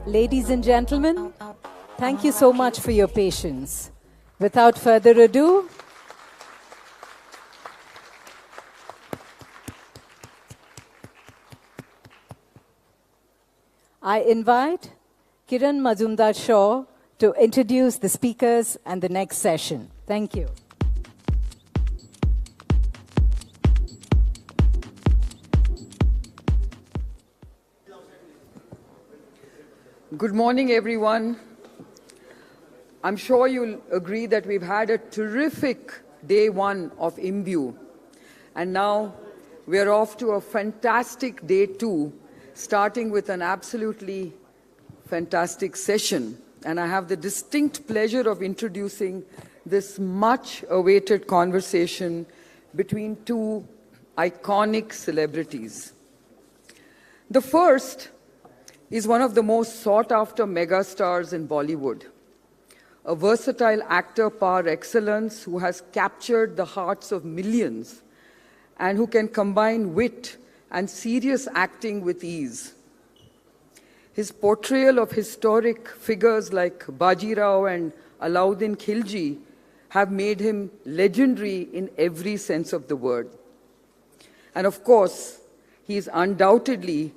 Ladies and gentlemen, thank you so much for your patience. Without further ado, I invite Kiran Mazumdar-Shaw to introduce the speakers and the next session. Thank you. Good morning, everyone. I'm sure you'll agree that we've had a terrific day one of Imbue. And now we're off to a fantastic day two, starting with an absolutely fantastic session. And I have the distinct pleasure of introducing this much-awaited conversation between two iconic celebrities. The first is one of the most sought-after megastars in Bollywood, a versatile actor par excellence who has captured the hearts of millions and who can combine wit and serious acting with ease. His portrayal of historic figures like Bajirao and Alauddin Khilji have made him legendary in every sense of the word. And of course, he is undoubtedly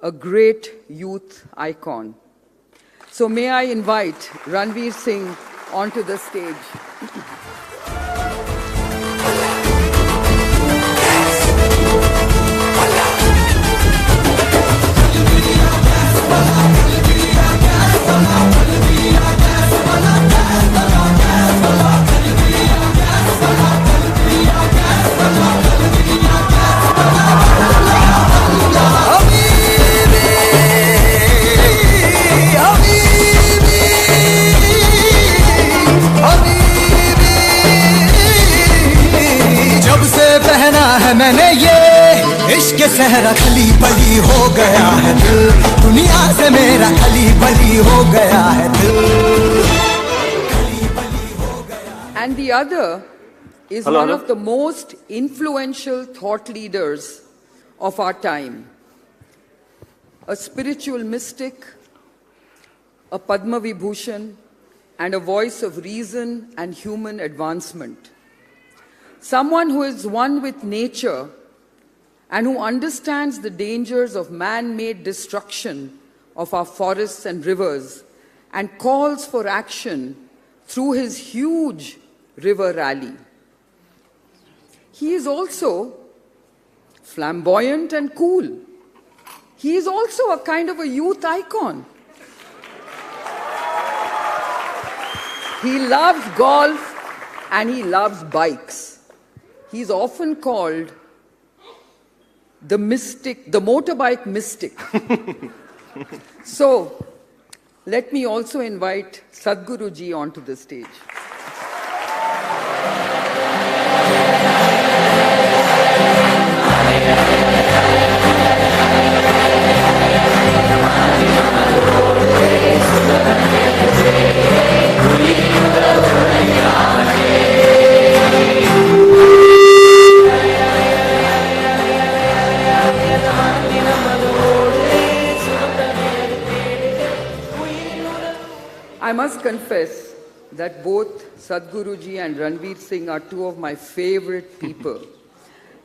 a great youth icon. So may I invite Ranvir Singh onto the stage. मैंने ये इश्क सहरा खली बली हो गया है दिल दुनिया से मेरा खली बली हो गया है दिल खली बली हो गया. And the other is one of the most influential thought leaders of our time. A spiritual mystic, a Padma Vibhushan, and a voice of reason and human advancement. Someone who is one with nature and who understands the dangers of man-made destruction of our forests and rivers and calls for action through his huge river rally. He is also flamboyant and cool. He is also a kind of a youth icon. He loves golf and he loves bikes. He's often called the mystic, the motorbike mystic. So, let me also invite Sadhguru-ji onto the stage. I must confess that both Sadhguru-ji and Ranvir Singh are two of my favorite people.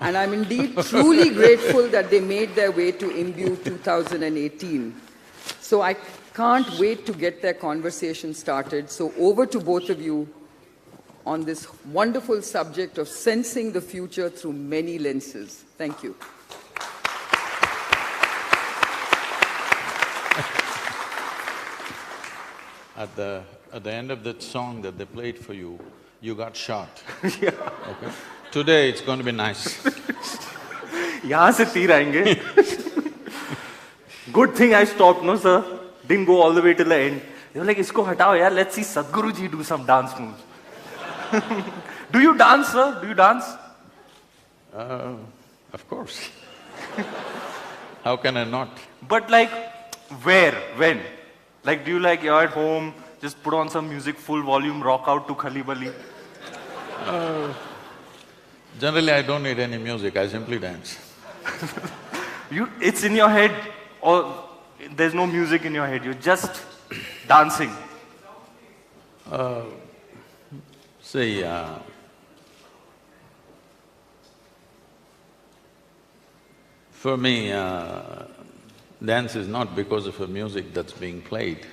And I'm indeed truly grateful that they made their way to Imbue 2018. So I can't wait to get their conversation started. So over to both of you on this wonderful subject of sensing the future through many lenses. Thank you. At the end of that song that they played for you, you got shot. Yeah. Okay? Today it's going to be nice. यहाँ से तीर आएंगे. Good thing I stopped, no sir. Didn't go all the way till the end. They were like, इसको हटाओ यार. Let's see Sadhguru ji do some dance moves. Do you dance, sir? Do you dance? Of course. How can I not? But like, where? When? Like, do you like, you're at home, just put on some music, full volume, rock out to Khali Bali? Generally, I don't need any music, I simply dance. It's in your head, or there's no music in your head, you're just dancing. See, for me, dance is not because of a music that's being played,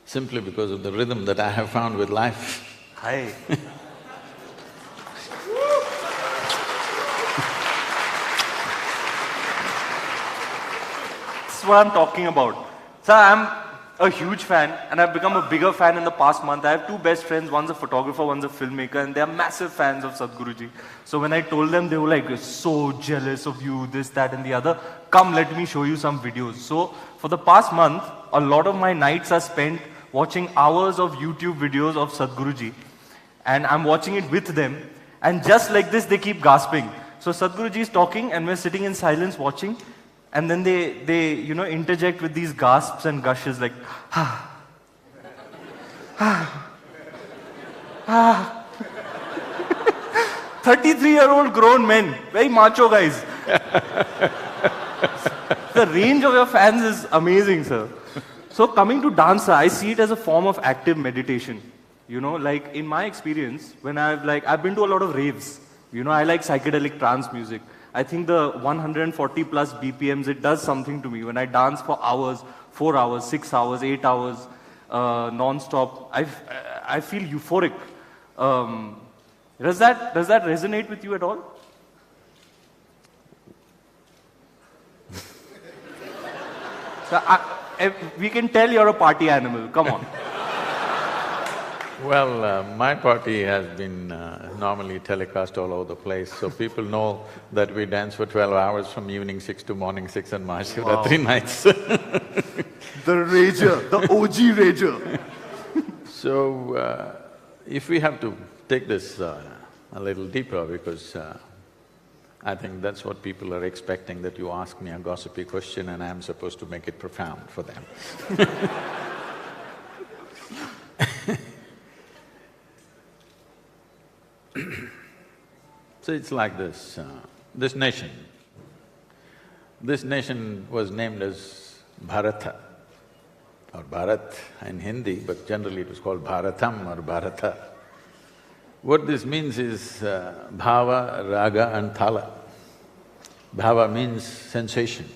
simply because of the rhythm that I have found with life. Hi. That's what I'm talking about. So I'm a huge fan, and I've become a bigger fan in the past month. I have two best friends, one's a photographer, one's a filmmaker, and they're massive fans of Sadhguruji. So when I told them, they were like, "We're so jealous of you, this, that and the other. Come, let me show you some videos." So for the past month, a lot of my nights are spent watching hours of YouTube videos of Sadhguruji, and I'm watching it with them, and just like this, they keep gasping. So Sadhguruji is talking, and we're sitting in silence watching, and then they interject with these gasps and gushes like, ah, ah, ah. 33-year-old grown men, very macho guys. The range of your fans is amazing, sir. So coming to dance, I see it as a form of active meditation. Like in my experience, when I've been to a lot of raves. I like psychedelic trance music. I think the 140 plus BPMs, it does something to me. When I dance for hours, 4 hours, 6 hours, 8 hours, non-stop, I feel euphoric. Does that resonate with you at all? So we can tell you're a party animal, come on. Well, my party has been normally telecast all over the place, so people know that we dance for 12 hours from evening 6 to morning 6 on Mahashivratri nights. The rager, the OG rager. So, if we have to take this a little deeper, because I think that's what people are expecting, that you ask me a gossipy question and I'm supposed to make it profound for them. So it's like this, this nation was named as Bharata, or Bharat in Hindi, but generally it was called Bharatam or Bharata. What this means is bhava, raga and thala. Bhava means sensation.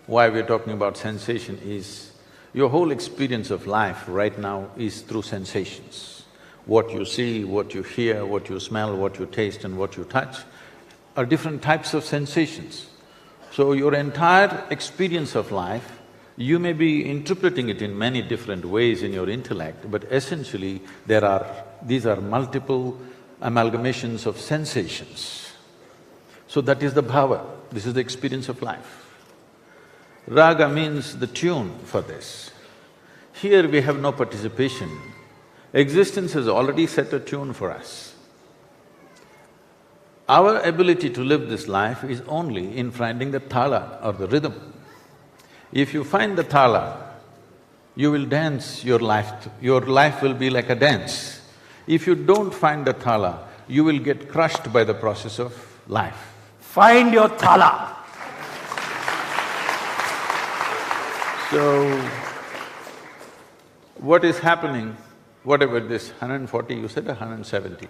Why we're talking about sensation is, your whole experience of life right now is through sensations. What you see, what you hear, what you smell, what you taste and what you touch are different types of sensations. So your entire experience of life, you may be interpreting it in many different ways in your intellect, but essentially these are multiple amalgamations of sensations. So that is the bhava, this is the experience of life. Raga means the tune for this. Here we have no participation. Existence has already set a tune for us. Our ability to live this life is only in finding the thala or the rhythm. If you find the thala, you will dance your life will be like a dance. If you don't find the thala, you will get crushed by the process of life. Find your thala. So, what is happening, whatever this 140, you said 170?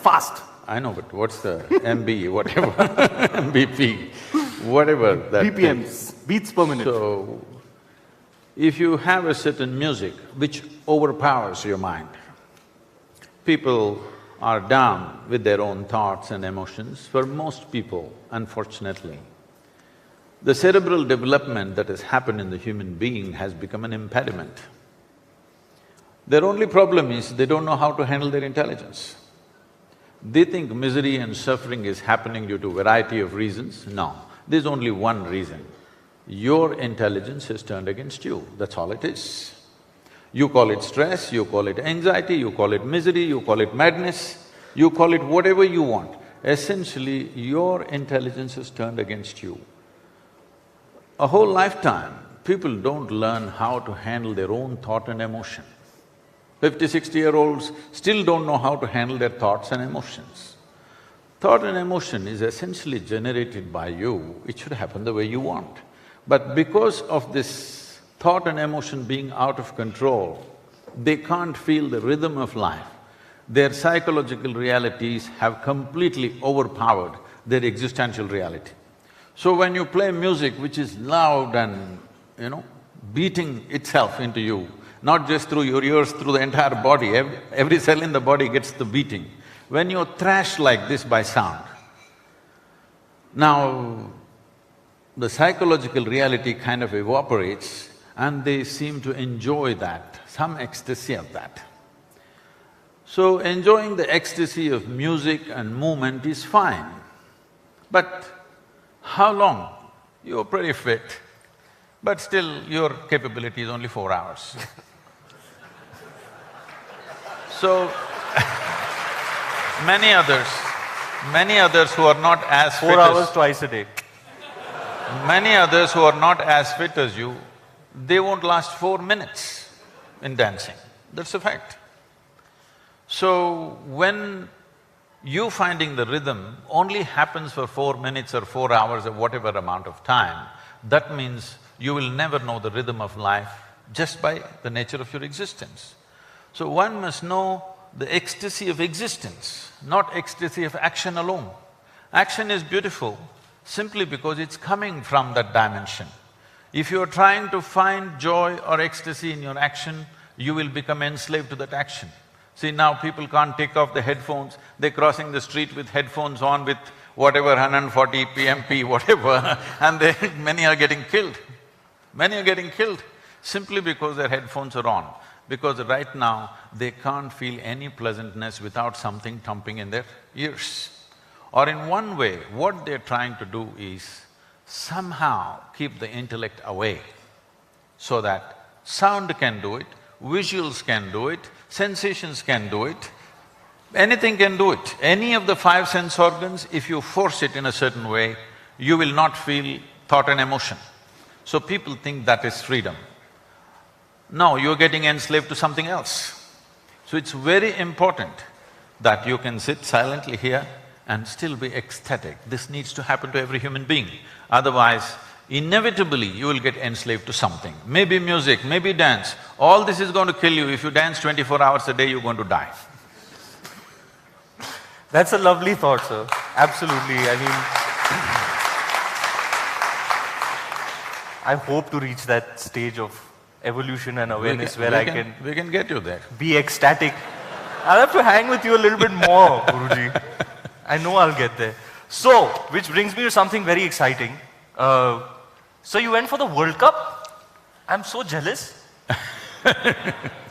Fast. I know, but what's the MB, whatever, MBP, whatever that… BPMs, beats per minute. So, if you have a certain music which overpowers your mind, people are down with their own thoughts and emotions. For most people, unfortunately, the cerebral development that has happened in the human being has become an impediment. Their only problem is they don't know how to handle their intelligence. They think misery and suffering is happening due to a variety of reasons. No, there's only one reason. Your intelligence has turned against you, that's all it is. You call it stress, you call it anxiety, you call it misery, you call it madness, you call it whatever you want. Essentially, your intelligence has turned against you. A whole lifetime, people don't learn how to handle their own thought and emotion. 50, 60-year-olds still don't know how to handle their thoughts and emotions. Thought and emotion is essentially generated by you, it should happen the way you want. But because of this thought and emotion being out of control, they can't feel the rhythm of life. Their psychological realities have completely overpowered their existential reality. So when you play music which is loud and, beating itself into you, not just through your ears, through the entire body, every cell in the body gets the beating. When you're thrashed like this by sound, now the psychological reality kind of evaporates and they seem to enjoy that, some ecstasy of that. So enjoying the ecstasy of music and movement is fine, but how long? You're pretty fit, but still your capability is only 4 hours. So, many others who are not as fit 4 hours twice a day. many others who are not as fit as you, they won't last 4 minutes in dancing, that's a fact. So, when you finding the rhythm only happens for 4 minutes or 4 hours or whatever amount of time, that means you will never know the rhythm of life just by the nature of your existence. So one must know the ecstasy of existence, not ecstasy of action alone. Action is beautiful simply because it's coming from that dimension. If you're trying to find joy or ecstasy in your action, you will become enslaved to that action. See, now people can't take off the headphones, they're crossing the street with headphones on with whatever 140 PMP, whatever, and many are getting killed. Many are getting killed simply because their headphones are on. Because right now, they can't feel any pleasantness without something thumping in their ears. Or in one way, what they're trying to do is somehow keep the intellect away so that sound can do it, visuals can do it, sensations can do it, anything can do it. Any of the 5 sense organs, if you force it in a certain way, you will not feel thought and emotion. So people think that is freedom. No, you're getting enslaved to something else. So it's very important that you can sit silently here and still be ecstatic. This needs to happen to every human being. Otherwise, inevitably you will get enslaved to something. Maybe music, maybe dance, all this is going to kill you. If you dance 24 hours a day, you're going to die. That's a lovely thought, sir. Absolutely, I mean… I hope to reach that stage of evolution and awareness where I can… We can get you there. Be ecstatic. I'll have to hang with you a little bit more, Guruji. I know I'll get there. So, which brings me to something very exciting. So you went for the World Cup? I'm so jealous.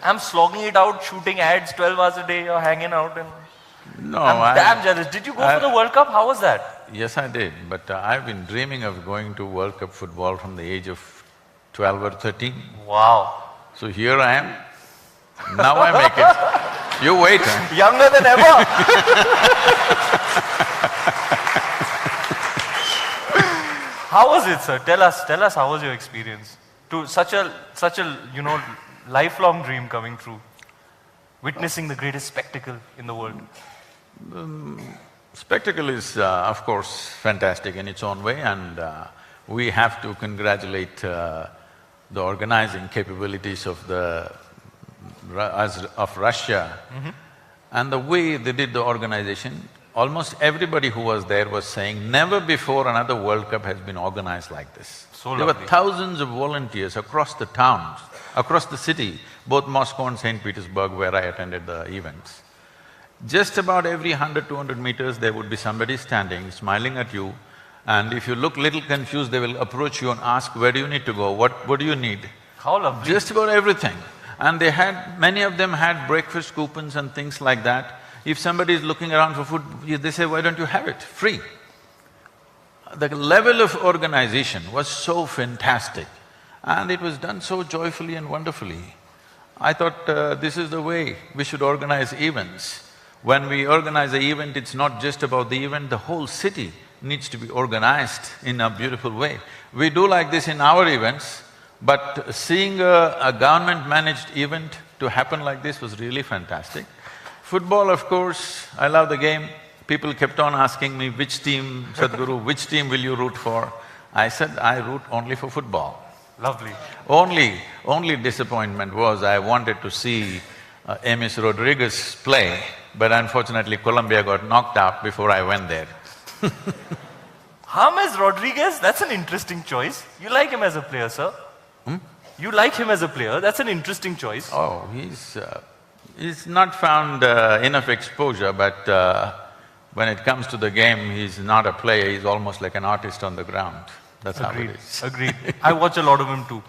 I'm slogging it out, shooting ads 12 hours a day, you're hanging out and… No, I'm damn jealous. Did you go for the World Cup? How was that? Yes, I did, but I've been dreaming of going to World Cup football from the age of 12 or 13. Wow. So here I am, now I make it. You wait, huh? Younger than ever. How was it, sir? Tell us how was your experience? To such a lifelong dream coming true. Witnessing the greatest spectacle in the world. Spectacle is, of course, fantastic in its own way, and we have to congratulate the organizing capabilities of Russia. And the way they did the organization, almost everybody who was there was saying, never before another World Cup has been organized like this. So there were lovely. thousands of volunteers across the towns, across the city, both Moscow and St. Petersburg, where I attended the events. Just about every 100, 200 meters, there would be somebody standing, smiling at you, and if you look little confused, they will approach you and ask, where do you need to go, what do you need? How lovely. Just about everything. And many of them had breakfast coupons and things like that. If somebody is looking around for food, they say, why don't you have it, free? The level of organization was so fantastic, and it was done so joyfully and wonderfully. I thought this is the way we should organize events. When we organize an event, it's not just about the event, the whole city needs to be organized in a beautiful way. We do like this in our events. But seeing a government-managed event to happen like this was really fantastic. Football, of course, I love the game. People kept on asking me, which team, Sadhguru, which team will you root for? I said, I root only for football. Lovely. Only disappointment was I wanted to see James Rodriguez play, but unfortunately Colombia got knocked out before I went there. James Rodriguez, that's an interesting choice. You like him as a player, sir? You like him as a player, that's an interesting choice. Oh, he's not found enough exposure, but when it comes to the game, he's not a player, he's almost like an artist on the ground. That's how it is. Agreed. I watch a lot of him too.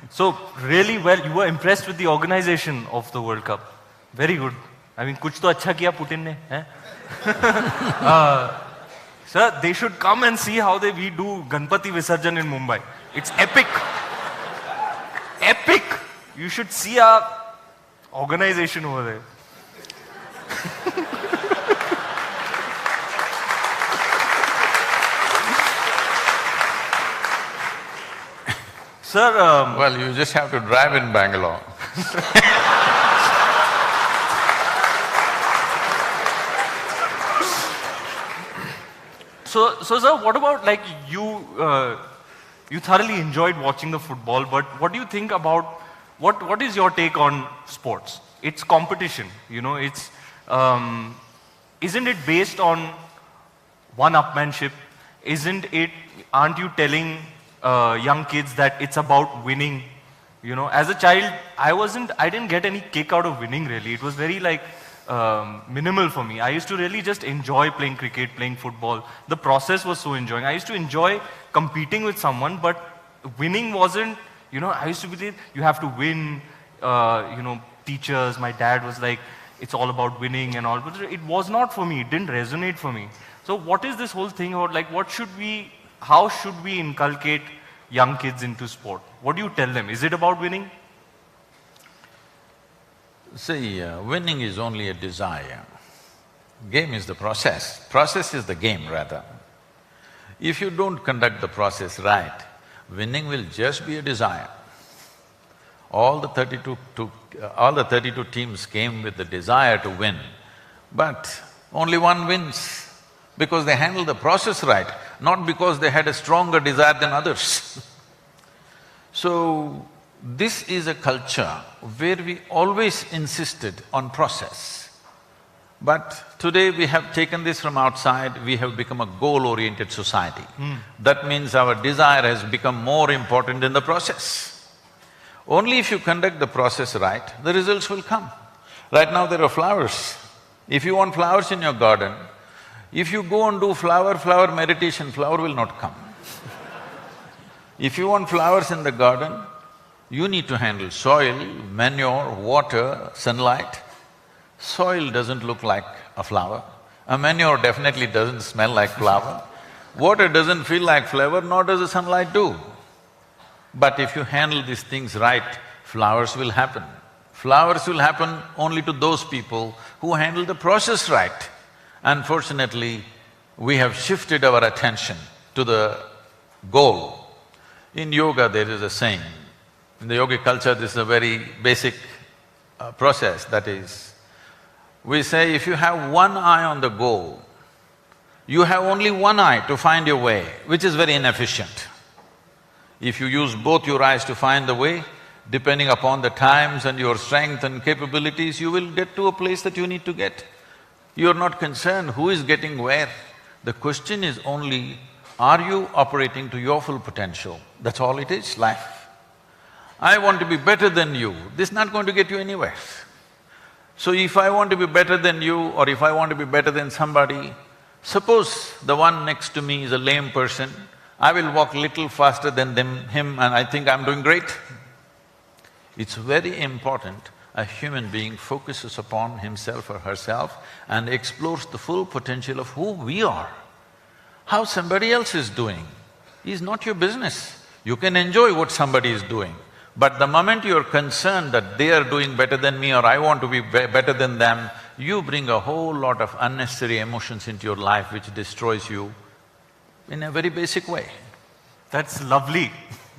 So, really well, you were impressed with the organization of the World Cup. Very good. I mean, kuch to acha kiya Putin ne, eh? Sir, they should come and see how we do Ganpati Visarjan in Mumbai. It's epic. Epic! You should see our organization over there. Sir, well, you just have to drive in Bangalore. So sir, what about like you thoroughly enjoyed watching the football, but what do you think about, what is your take on sports? It's competition, you know, it's, isn't it based on one-upmanship? Aren't you telling young kids that it's about winning? You know, as a child, I didn't get any kick out of winning really. It was very like, minimal for me. I used to really just enjoy playing cricket, playing football. The process was so enjoying. I used to enjoy competing with someone, but winning wasn't, you know, I used to believe you have to win, you know, teachers, my dad was like, it's all about winning and all, but it was not for me, it didn't resonate for me. So what is this whole thing about, like, how should we inculcate young kids into sport? What do you tell them? Is it about winning? See, winning is only a desire. Game is the process. Process is the game, rather. If you don't conduct the process right, winning will just be a desire. All the 32 teams came with the desire to win, but only one wins because they handled the process right, not because they had a stronger desire than others. So, this is a culture where we always insisted on process. But today we have taken this from outside, we have become a goal-oriented society. That means our desire has become more important than the process. Only if you conduct the process right, the results will come. Right now there are flowers. If you want flowers in your garden, if you go and do flower meditation, flower will not come. If you want flowers in the garden, you need to handle soil, manure, water, sunlight. Soil doesn't look like a flower. A manure definitely doesn't smell like flower. Water doesn't feel like flower, nor does the sunlight do. But if you handle these things right, flowers will happen. Flowers will happen only to those people who handle the process right. Unfortunately, we have shifted our attention to the goal. In yoga, there is a saying, in the yogic culture, this is a very basic process, that is, we say if you have one eye on the goal, you have only one eye to find your way, which is very inefficient. If you use both your eyes to find the way, depending upon the times and your strength and capabilities, you will get to a place that you need to get. You're not concerned who is getting where. The question is only, are you operating to your full potential? That's all it is, life. I want to be better than you, this is not going to get you anywhere. So if I want to be better than you or if I want to be better than somebody, suppose the one next to me is a lame person, I will walk little faster than him and I think I'm doing great. It's very important a human being focuses upon himself or herself and explores the full potential of who we are. How somebody else is doing is not your business. You can enjoy what somebody is doing, but the moment you're concerned that they are doing better than me or I want to be better than them, you bring a whole lot of unnecessary emotions into your life which destroys you in a very basic way. That's lovely,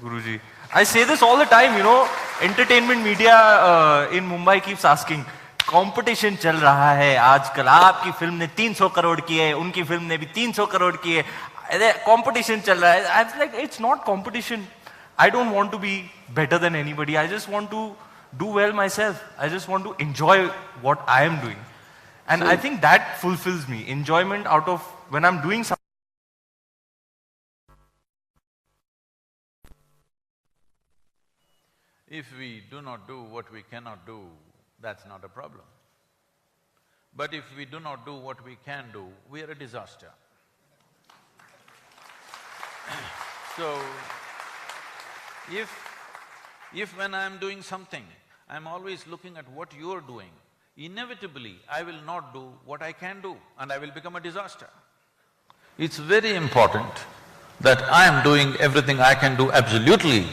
Guruji. I say this all the time, you know, entertainment media in Mumbai keeps asking, competition चल रहा है आजकल, आपकी film ने 300 करोड़ की है, उनकी film ने भी 300 करोड़ की है, competition चल रहा है. I was like, it's not competition. I don't want to be better than anybody. I just want to do well myself. I just want to enjoy what I am doing. And I think that fulfills me. Enjoyment out of when I'm doing something. If we do not do what we cannot do, that's not a problem. But if we do not do what we can do, we are a disaster. So, if when I'm doing something, I'm always looking at what you're doing, inevitably I will not do what I can do and I will become a disaster. It's very important that I am doing everything I can do absolutely,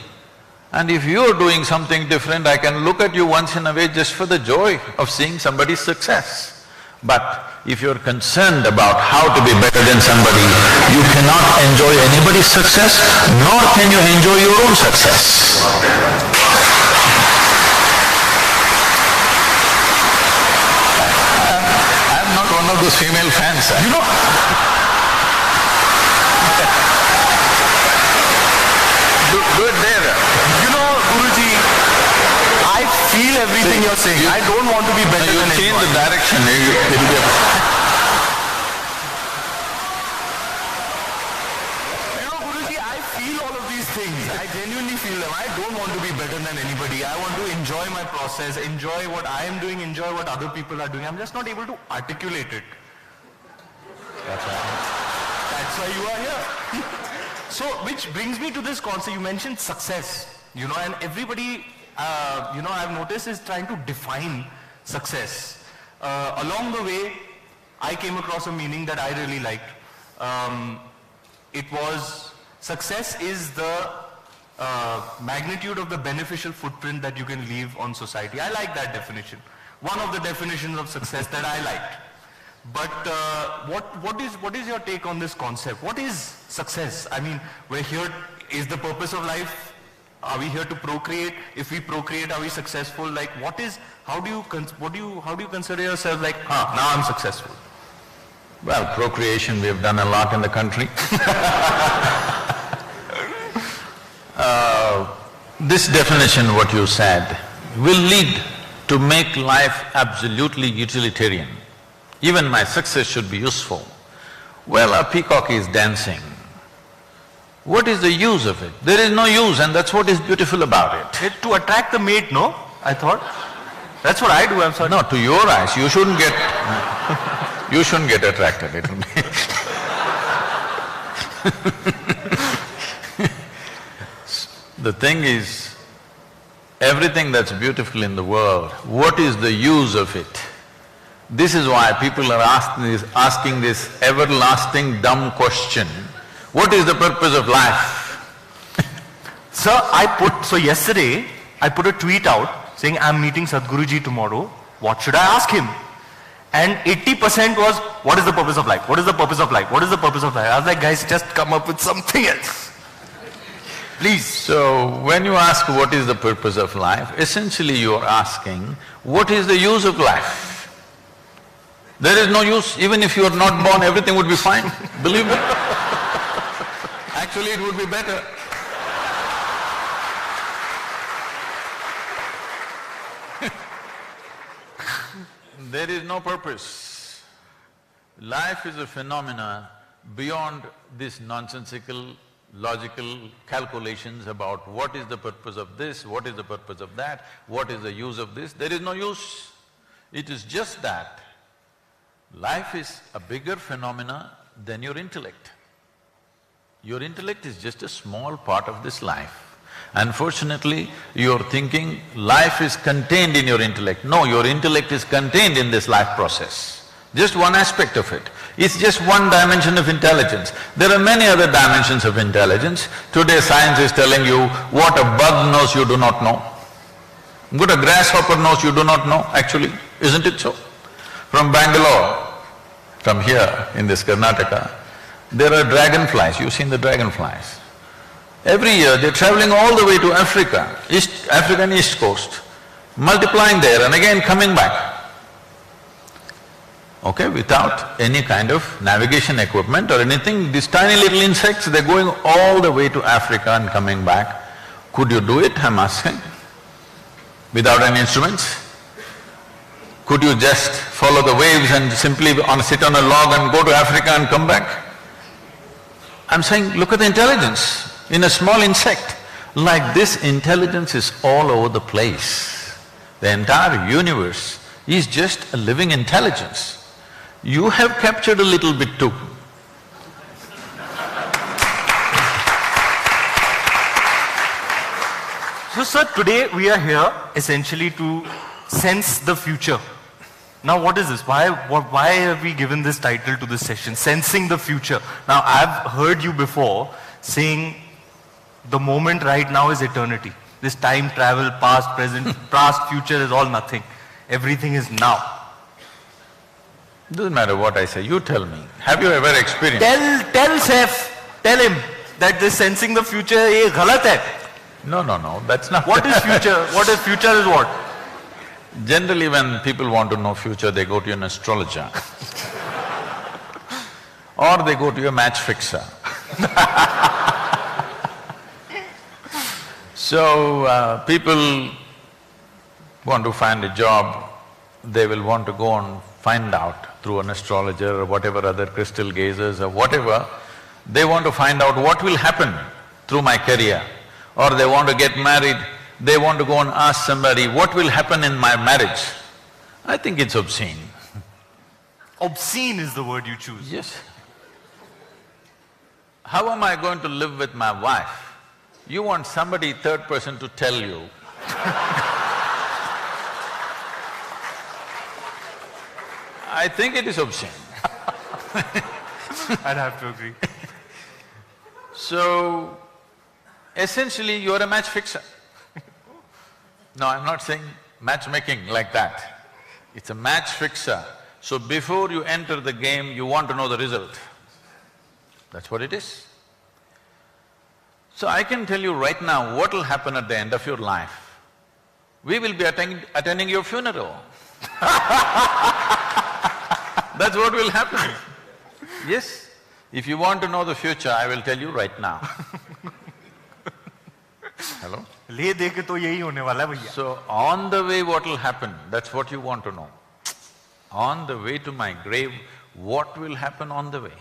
and if you're doing something different, I can look at you once in a way just for the joy of seeing somebody's success. But if you're concerned about how to be better than somebody, you cannot enjoy anybody's success, nor can you enjoy your own success. I'm not one of those female fans, you know. Do it there. You know, Guruji, I feel everything you're saying. I don't want to be better than anyone. You change the direction, it'll be You know, Guruji, I feel all of these things. I genuinely feel them. I don't want to be better than anybody. I want to enjoy my process, enjoy what I am doing, enjoy what other people are doing. I'm just not able to articulate it. That's right. That's why you are here. So, which brings me to this concept. You mentioned success, you know, and everybody, you know, I've noticed is trying to define success. Along the way, I came across a meaning that I really liked. It was, success is the magnitude of the beneficial footprint that you can leave on society. I like that definition. One of the definitions of success that I liked. But what is your take on this concept? What is success? I mean, we're here, is the purpose of life, are we here to procreate? If we procreate, are we successful? Like, how do you consider yourself like, now I'm successful? Well, procreation we have done a lot in the country. This definition, what you said, will lead to make life absolutely utilitarian. Even my success should be useful. Well, a peacock is dancing. What is the use of it? There is no use, and that's what is beautiful about it. It's to attract the mate, no? I thought. That's what I do, I'm sorry. No, to your eyes, you shouldn't get… you shouldn't get attracted, it'll be… The thing is, everything that's beautiful in the world, what is the use of it? This is why people are asking this everlasting dumb question, what is the purpose of life? Sir, so yesterday, I put a tweet out saying, I'm meeting Sadhguruji tomorrow, what should I ask him? And 80% was, what is the purpose of life? What is the purpose of life? What is the purpose of life? I was like, guys, just come up with something else. Please. So, when you ask what is the purpose of life, essentially you are asking, what is the use of life? There is no use. Even if you are not born, everything would be fine. Believe me. Actually, it would be better. There is no purpose. Life is a phenomena beyond this nonsensical, logical calculations about what is the purpose of this, what is the purpose of that, what is the use of this. There is no use. It is just that life is a bigger phenomena than your intellect. Your intellect is just a small part of this life. Unfortunately, you're thinking life is contained in your intellect. No, your intellect is contained in this life process. Just one aspect of it. It's just one dimension of intelligence. There are many other dimensions of intelligence. Today science is telling you what a bug knows you do not know. What a grasshopper knows you do not know, actually, isn't it so? From Bangalore, from here in this Karnataka, there are dragonflies. You've seen the dragonflies. Every year they're traveling all the way to Africa, African East Coast, multiplying there and again coming back. Okay, without any kind of navigation equipment or anything, these tiny little insects, they're going all the way to Africa and coming back. Could you do it, I'm asking? Without any instruments? Could you just follow the waves and simply sit on a log and go to Africa and come back? I'm saying, look at the intelligence in a small insect. Like this, intelligence is all over the place. The entire universe is just a living intelligence. You have captured a little bit too. So sir, today we are here essentially to sense the future. Now what is this? Why have we given this title to this session, Sensing the Future? Now I've heard you before saying the moment right now is eternity. This time travel, past, present, past, future is all nothing. Everything is now. Doesn't matter what I say, you tell me. Have you ever experienced… Tell Seth, tell him that this sensing the future is galat hai. No, that's not… What is future? What is future is what? Generally when people want to know future, they go to an astrologer or they go to a match fixer. So, people want to find a job, they will want to go and find out through an astrologer or whatever other crystal gazers or whatever, they want to find out what will happen through my career. Or they want to get married, they want to go and ask somebody, what will happen in my marriage? I think it's obscene. Obscene is the word you choose. Yes. How am I going to live with my wife? You want somebody third person to tell you. I think it is obscene. I'd have to agree. So, essentially you are a match fixer. No, I'm not saying matchmaking like that. It's a match fixer. So before you enter the game, you want to know the result. That's what it is. So I can tell you right now what will happen at the end of your life. We will be attending your funeral. That's what will happen. Yes, if you want to know the future, I will tell you right now. Hello? ले दे के तो यही होने वाला है भैया. So, on the way what will happen, that's what you want to know. On the way to my grave, what will happen on the way?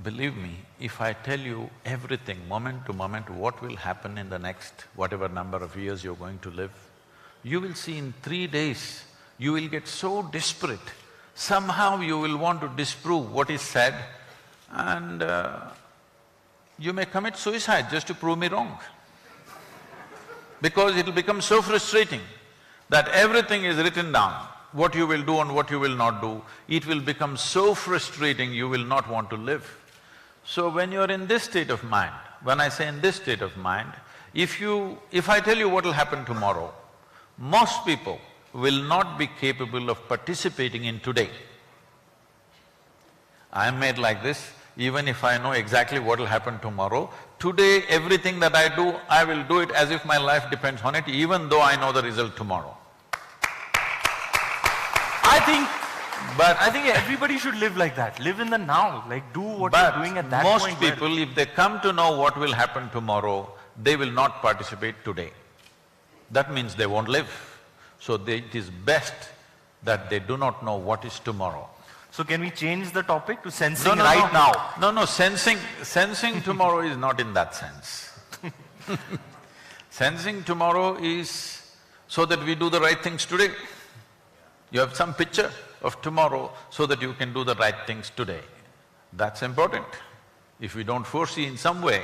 Believe me, if I tell you everything, moment to moment, what will happen in the next whatever number of years you're going to live, you will see in 3 days, you will get so desperate. Somehow you will want to disprove what is said and you may commit suicide just to prove me wrong. Because it'll become so frustrating that everything is written down, what you will do and what you will not do. It will become so frustrating, you will not want to live. So when you're in this state of mind, when I say in this state of mind, if I tell you what will happen tomorrow, most people will not be capable of participating in today. I am made like this, even if I know exactly what will happen tomorrow, today everything that I do, I will do it as if my life depends on it, even though I know the result tomorrow. I think everybody should live like that, live in the now, like do what you're doing at that point. Most people, if they come to know what will happen tomorrow, they will not participate today. That means they won't live. So it is best that they do not know what is tomorrow. So can we change the topic to sensing now? No, sensing tomorrow is not in that sense. Sensing tomorrow is so that we do the right things today. You have some picture of tomorrow so that you can do the right things today. That's important. If we don't foresee in some way,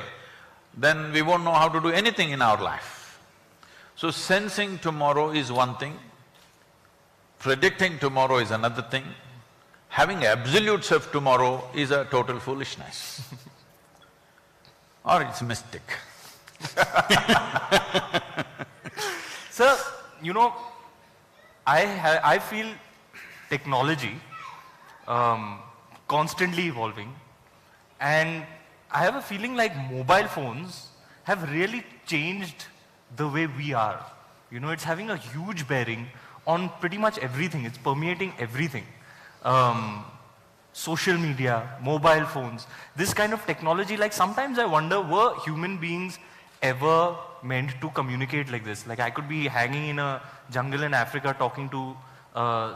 then we won't know how to do anything in our life. So sensing tomorrow is one thing, predicting tomorrow is another thing, having absolutes of tomorrow is a total foolishness. Or it's mystic. Sir, you know, I feel technology constantly evolving, and I have a feeling like mobile phones have really changed the way we are. You know, it's having a huge bearing on pretty much everything. It's permeating everything. Social media, mobile phones, this kind of technology, like sometimes I wonder, were human beings ever meant to communicate like this? Like I could be hanging in a jungle in Africa talking to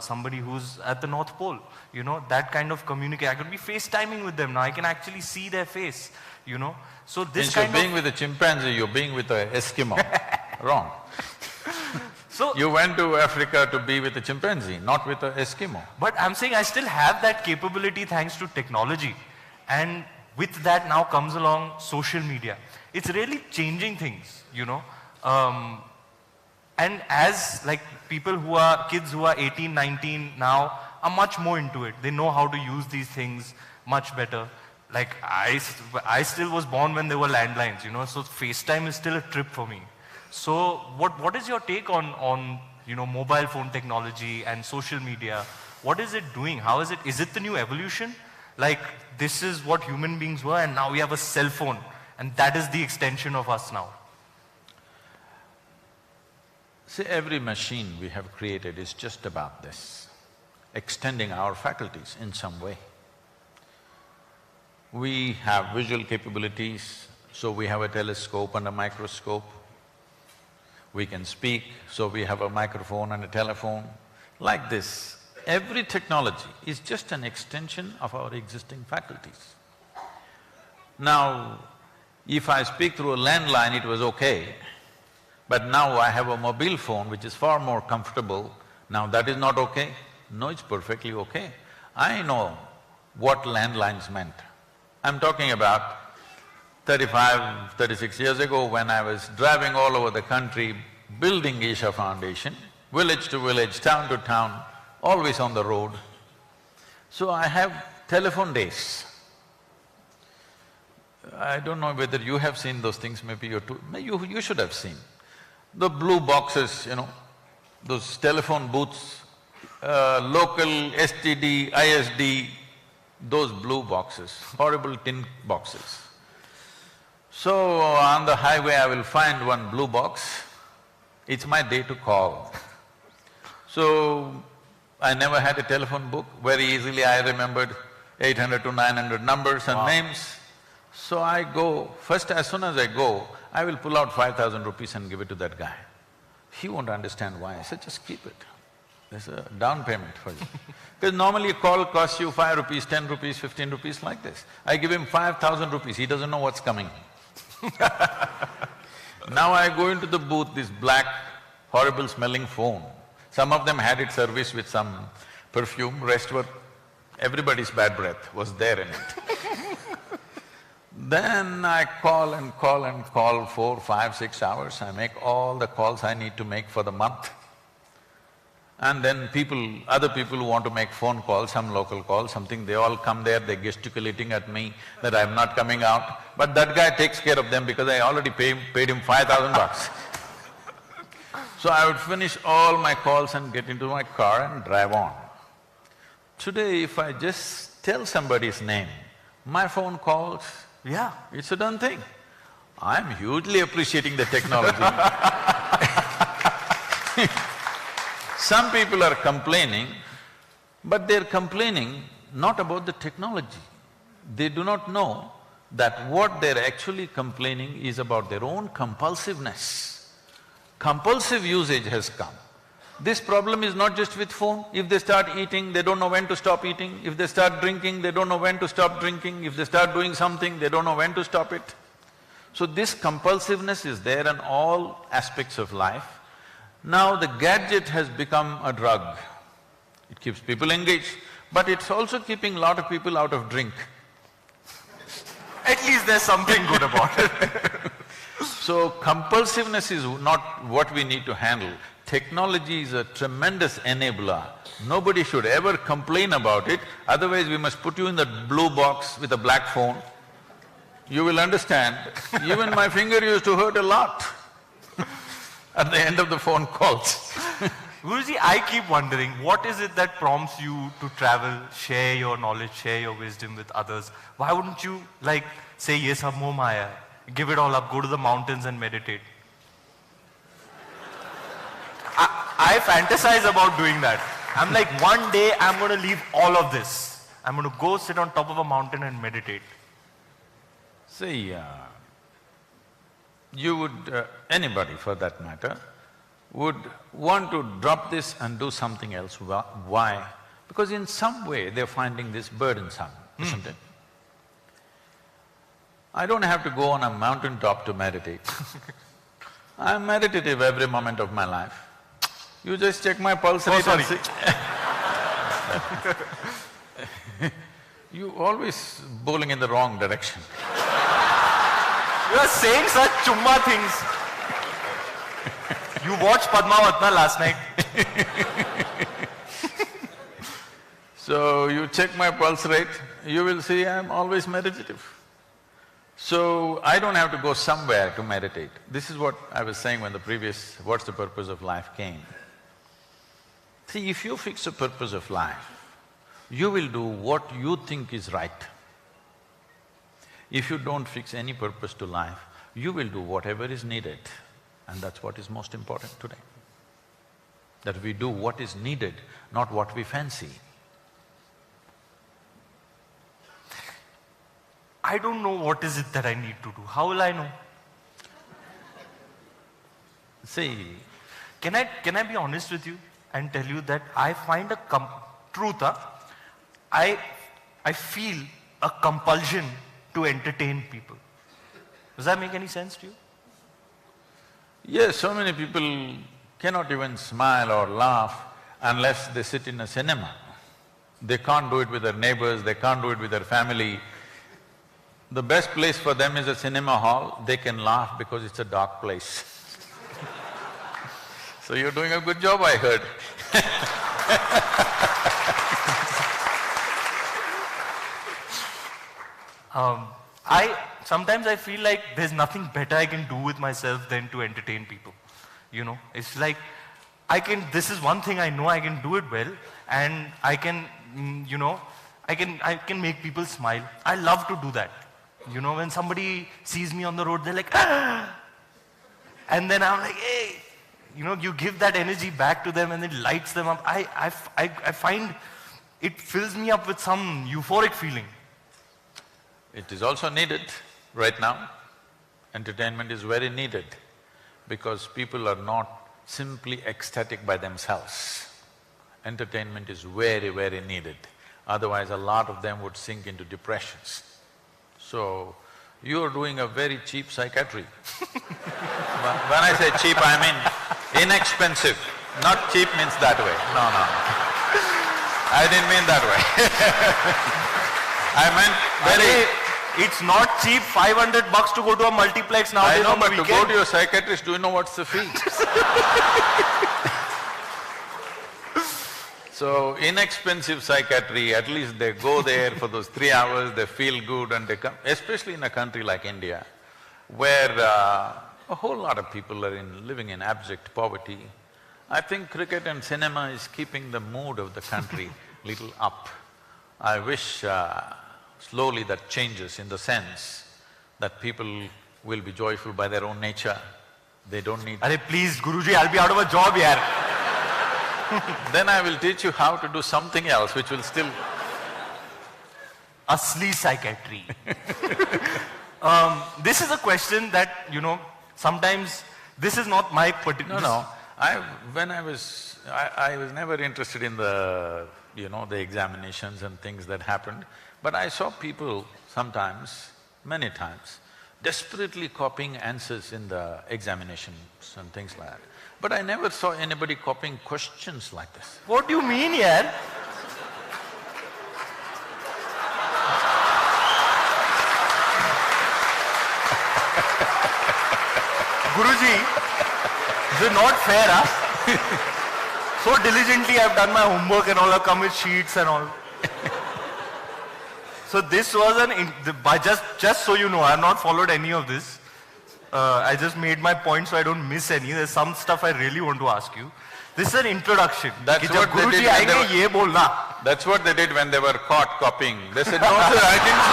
somebody who's at the North Pole, you know, that kind of communicate. I could be FaceTiming with them now. I can actually see their face, you know. So this Instead kind of being with a chimpanzee, you're being with an Eskimo. Wrong. So You went to Africa to be with a chimpanzee, not with an Eskimo. but I'm saying I still have that capability thanks to technology. And with that now comes along social media. It's really changing things, you know. And as like kids who are 18, 19 now are much more into it. They know how to use these things much better. Like I still was born when there were landlines, you know, so FaceTime is still a trip for me. So what is your take on you know, mobile phone technology and social media? What is it doing? How is it the new evolution? Like this is what human beings were and now we have a cell phone and that is the extension of us now. See, every machine we have created is just about this, extending our faculties in some way. We have visual capabilities, so we have a telescope and a microscope. We can speak, so we have a microphone and a telephone. Like this, every technology is just an extension of our existing faculties. Now, if I speak through a landline, it was okay, but now I have a mobile phone which is far more comfortable. Now that is not okay? No, it's perfectly okay. I know what landlines meant. I'm talking about 35, 36 years ago when I was driving all over the country, building Isha Foundation, village to village, town to town, always on the road. So I have telephone days. I don't know whether you have seen those things, maybe you should have seen. The blue boxes, you know, those telephone booths, local, STD, ISD, those blue boxes, horrible tin boxes. So on the highway I will find one blue box, it's my day to call. So I never had a telephone book, very easily I remembered 800 to 900 numbers and names. So I go, first as soon as I go, I will pull out 5,000 rupees and give it to that guy. He won't understand why. I said, just keep it. There's a down payment for you. Because normally a call costs you 5 rupees, 10 rupees, 15 rupees like this. I give him 5,000 rupees, he doesn't know what's coming. Now I go into the booth, this black, horrible smelling phone. Some of them had it serviced with some perfume, rest were… everybody's bad breath was there in it. Then I call and call and call 4, 5, 6 hours, I make all the calls I need to make for the month. And then other people who want to make phone calls, some local calls, something, they all come there, they're gesticulating at me that I'm not coming out. But that guy takes care of them because I already paid him 5,000 bucks. So I would finish all my calls and get into my car and drive on. Today, if I just tell somebody's name, my phone calls, Yeah. it's a done thing. I'm hugely appreciating the technology. Some people are complaining, but they're complaining not about the technology. They do not know that what they're actually complaining is about their own compulsiveness. Compulsive usage has come. This problem is not just with phone. If they start eating, they don't know when to stop eating. If they start drinking, they don't know when to stop drinking. If they start doing something, they don't know when to stop it. So this compulsiveness is there in all aspects of life. Now the gadget has become a drug. It keeps people engaged, but it's also keeping a lot of people out of drink. At least there's something good about it. So compulsiveness is not what we need to handle. Technology is a tremendous enabler. Nobody should ever complain about it, otherwise we must put you in that blue box with a black phone. You will understand, even my finger used to hurt a lot at the end of the phone calls. Guruji, I keep wondering, what is it that prompts you to travel, share your knowledge, share your wisdom with others? Why wouldn't you like say, ye sab moh maya, give it all up, go to the mountains and meditate? I fantasize about doing that. I'm like, one day I'm going to leave all of this. I'm going to go sit on top of a mountain and meditate. See, you would, anybody for that matter, would want to drop this and do something else. Why? Because in some way they're finding this burdensome, isn't it? I don't have to go on a mountain top to meditate. I'm meditative every moment of my life. You just check my pulse rate and see. You always bowling in the wrong direction. You are saying such chumma things. You watched Padmavatna last night. So you check my pulse rate, you will see I'm always meditative. So I don't have to go somewhere to meditate. This is what I was saying when the previous what's the purpose of life came. See, if you fix a purpose of life, you will do what you think is right. If you don't fix any purpose to life, you will do whatever is needed. And that's what is most important today. That we do what is needed, not what we fancy. I don't know what is it that I need to do. How will I know? See, can I be honest with you and tell you that I find a truth, I feel a compulsion to entertain people. Does that make any sense to you? yes, so many people cannot even smile or laugh unless they sit in a cinema. They can't do it with their neighbors, they can't do it with their family. The best place for them is a cinema hall, they can laugh because it's a dark place. So you're doing a good job, I heard. Sometimes I feel like there's nothing better I can do with myself than to entertain people. You know, it's like this is one thing I know I can do it well, and I can, I can make people smile. I love to do that. You know, when somebody sees me on the road, they're like, ah! And then I'm like, hey, you give that energy back to them and it lights them up. I find it fills me up with some euphoric feeling. It is also needed right now. Entertainment is very needed because people are not simply ecstatic by themselves. Entertainment is very, very needed. Otherwise, a lot of them would sink into depressions. So, you are doing a very cheap psychiatry. When I say cheap, I mean inexpensive. Not cheap means that way. No. I didn't mean that way. I meant very… It's not cheap, $500 to go to a multiplex nowadays. I know, but to go to your psychiatrist, do you know what's the fee? So, inexpensive psychiatry, at least they go there for those 3 hours, they feel good and they come… Especially in a country like India, where a whole lot of people are living in abject poverty. I think cricket and cinema is keeping the mood of the country little up. I wish slowly that changes in the sense that people will be joyful by their own nature. They don't need… Arey please, Guruji, I'll be out of a job here. Then I will teach you how to do something else which will still… Asli psychiatry. This is a question that, sometimes this is not my particular… No. I was never interested in the, the examinations and things that happened. But I saw people sometimes, many times, desperately copying answers in the examinations and things like that. But I never saw anybody copying questions like this. What do you mean, yaar? Guruji, this is not fair, huh? So diligently I've done my homework and all, I've come with sheets and all. So this was just so you know, I have not followed any of this. I just made my point so I don't miss any. There's some stuff I really want to ask you. This is an introduction. That's कि what जब they Guruji did when आएंगे they ये बोलना. That's what they did when they were caught copying. They said, no sir, I didn't.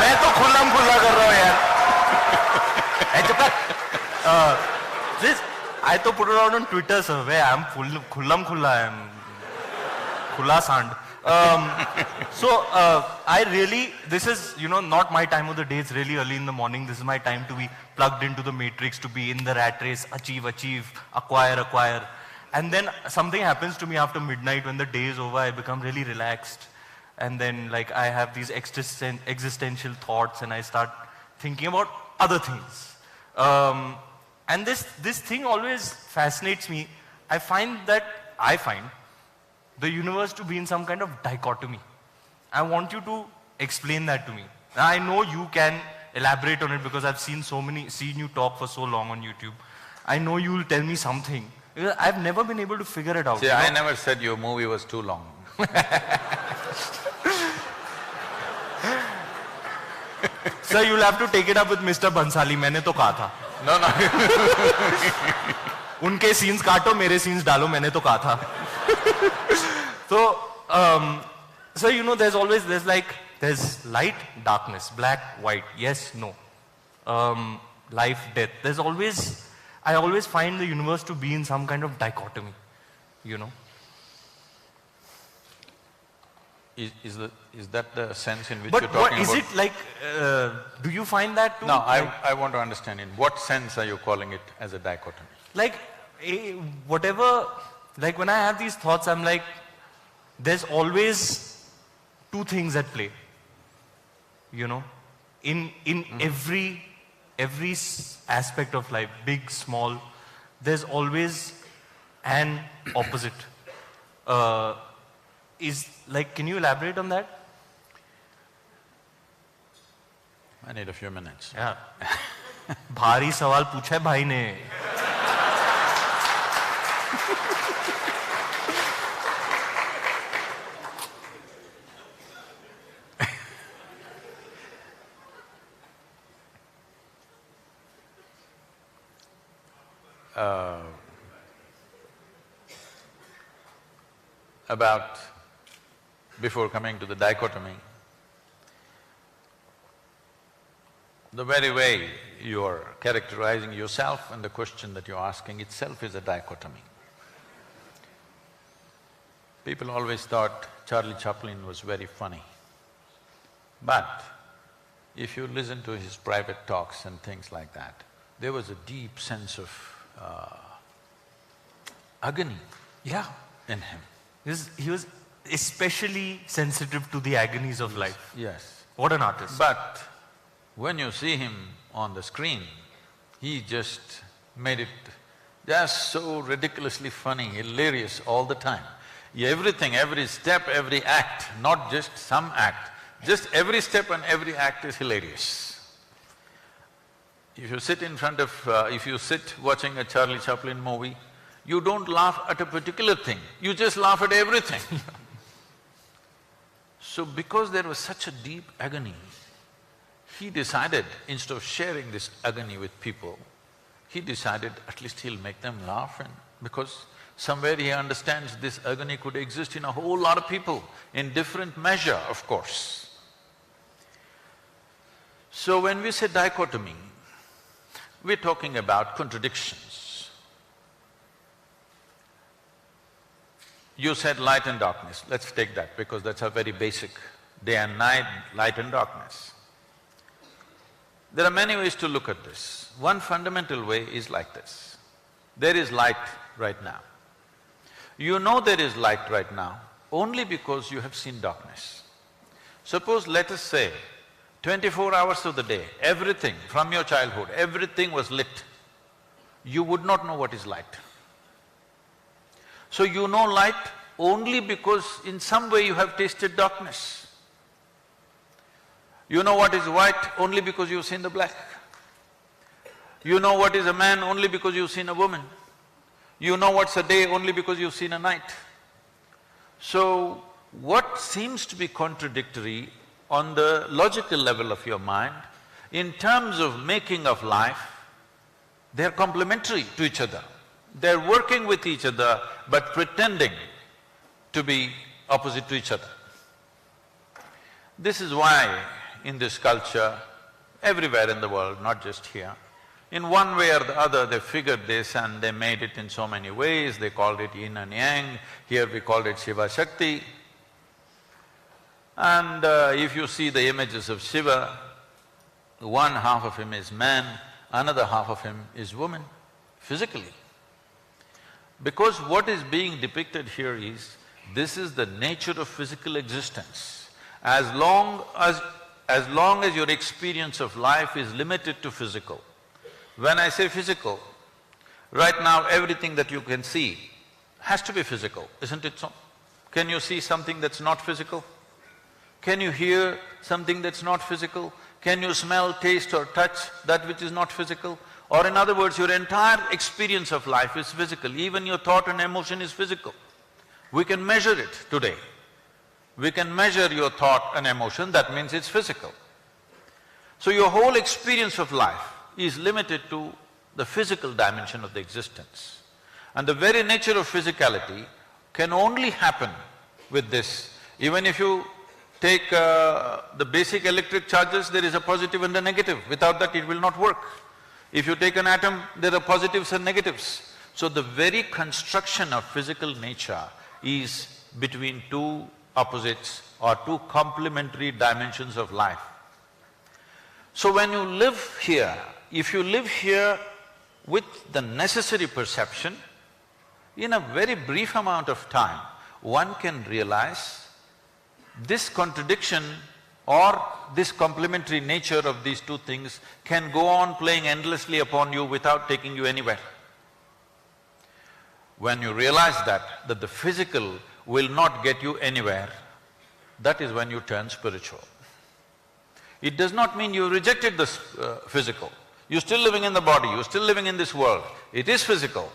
मैं तो खुल्लम खुल्ला कर रहा हूँ यार. Hey, चुप कर. This I to put it out on Twitter, sir. Where I'm khullam khulla. I'm khulla sand. I really, this is, not my time of the day. It's really early in the morning. This is my time to be plugged into the matrix, to be in the rat race, achieve, acquire. And then something happens to me after midnight when the day is over. I become really relaxed. And then like I have these existential thoughts and I start thinking about other things. And this thing always fascinates me. I find the universe to be in some kind of dichotomy. I want you to explain that to me. I know you can elaborate on it because I've seen you talk for so long on YouTube. I know you'll tell me something. I've never been able to figure it out. See, I never said your movie was too long. Sir, you'll have to take it up with Mr. Bansali. मैंने तो कहा था. No. उनके scenes काटो, मेरे scenes डालो, मैंने तो कहा था. So, there's light, darkness, black, white, yes, no. Life, death. I always find the universe to be in some kind of dichotomy, Is that the sense in which But you're talking is about? it like, do you find that too? No, I want to understand in what sense are you calling it as a dichotomy? Like, whatever, like when I have these thoughts, I'm like, there's always two things at play, in every aspect of life, big, small, there's always an opposite. Can you elaborate on that? I need a few minutes. Yeah. भारी सवाल पूछा है भाई ने. Before coming to the dichotomy, the very way you're characterizing yourself and the question that you're asking itself is a dichotomy. People always thought Charlie Chaplin was very funny. But if you listen to his private talks and things like that, there was a deep sense of agony in him. He was especially sensitive to the agonies of life. Yes. What an artist. But when you see him on the screen, he just made it just so ridiculously funny, hilarious all the time. Everything, every step, every act, not just some act, just every step and every act is hilarious. If you sit if you sit watching a Charlie Chaplin movie, you don't laugh at a particular thing, you just laugh at everything. So because there was such a deep agony, he decided, instead of sharing this agony with people, he decided at least he'll make them laugh, and because somewhere he understands this agony could exist in a whole lot of people, in different measure, of course. So when we say dichotomy, we're talking about contradictions. You said light and darkness, let's take that because that's a very basic, day and night, light and darkness. There are many ways to look at this. One fundamental way is like this. There is light right now. You know there is light right now only because you have seen darkness. Suppose, let us say, 24 hours of the day, everything from your childhood, everything was lit, you would not know what is light. So you know light only because in some way you have tasted darkness. You know what is white only because you've seen the black. You know what is a man only because you've seen a woman. You know what's a day only because you've seen a night. So, what seems to be contradictory on the logical level of your mind In terms of making of life, they're complementary to each other. They're working with each other but pretending to be opposite to each other. This is why in this culture, everywhere in the world, not just here, in one way or the other they figured this and they made it in so many ways. They called it yin and yang, here we called it Shiva Shakti. And if you see the images of Shiva, one half of him is man, another half of him is woman, physically. Because what is being depicted here is, this is the nature of physical existence. As long as your experience of life is limited to physical. When I say physical, right now everything that you can see has to be physical, isn't it so? Can you see something that's not physical? Can you hear something that's not physical? Can you smell, taste or touch that which is not physical? Or in other words, your entire experience of life is physical, even your thought and emotion is physical. We can measure it today. We can measure your thought and emotion, that means it's physical. So your whole experience of life is limited to the physical dimension of the existence. And the very nature of physicality can only happen with this. Even if you take the basic electric charges, there is a positive and a negative. Without that, it will not work. If you take an atom, there are positives and negatives. So the very construction of physical nature is between two opposites or two complementary dimensions of life. So when you live here, if you live here with the necessary perception, in a very brief amount of time, one can realize this contradiction or this complementary nature of these two things can go on playing endlessly upon you without taking you anywhere. When you realize that the physical will not get you anywhere, that is when you turn spiritual. It does not mean you rejected the physical. You're still living in the body, you're still living in this world. It is physical,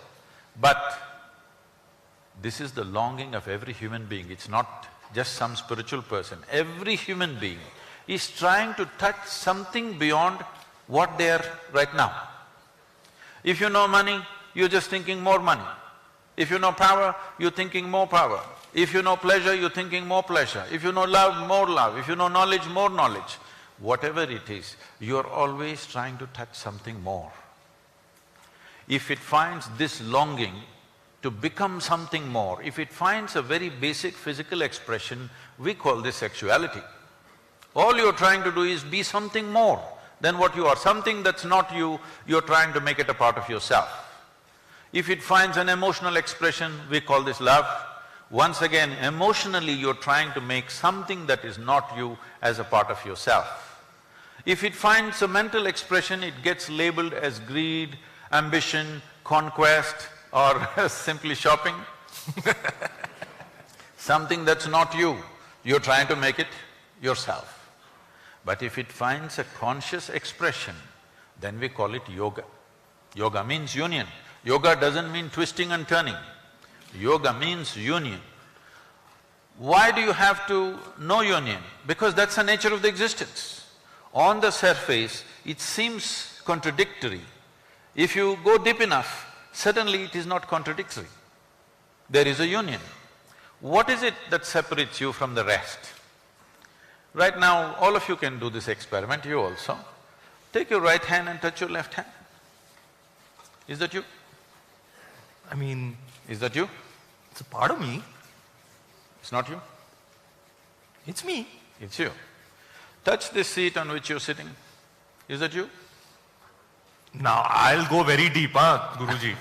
but this is the longing of every human being. It's not just some spiritual person. Every human being is trying to touch something beyond what they are right now. If you know money, you're just thinking more money. If you know power, you're thinking more power. If you know pleasure, you're thinking more pleasure. If you know love, more love. If you know knowledge, more knowledge. Whatever it is, you're always trying to touch something more. If it finds this longing to become something more, if it finds a very basic physical expression, we call this sexuality. All you're trying to do is be something more than what you are. Something that's not you, you're trying to make it a part of yourself. If it finds an emotional expression, we call this love. Once again, emotionally you're trying to make something that is not you as a part of yourself. If it finds a mental expression, it gets labeled as greed, ambition, conquest or simply shopping. Something that's not you, you're trying to make it yourself. But if it finds a conscious expression, then we call it yoga. Yoga means union. Yoga doesn't mean twisting and turning. Yoga means union. Why do you have to know union? Because that's the nature of the existence. On the surface, it seems contradictory. If you go deep enough, suddenly it is not contradictory. There is a union. What is it that separates you from the rest? Right now, all of you can do this experiment, you also. Take your right hand and touch your left hand. Is that you? I mean… Is that you? It's a part of me. It's not you? It's me. It's you. Touch this seat on which you're sitting. Is that you? Now I'll go very deep, Guruji.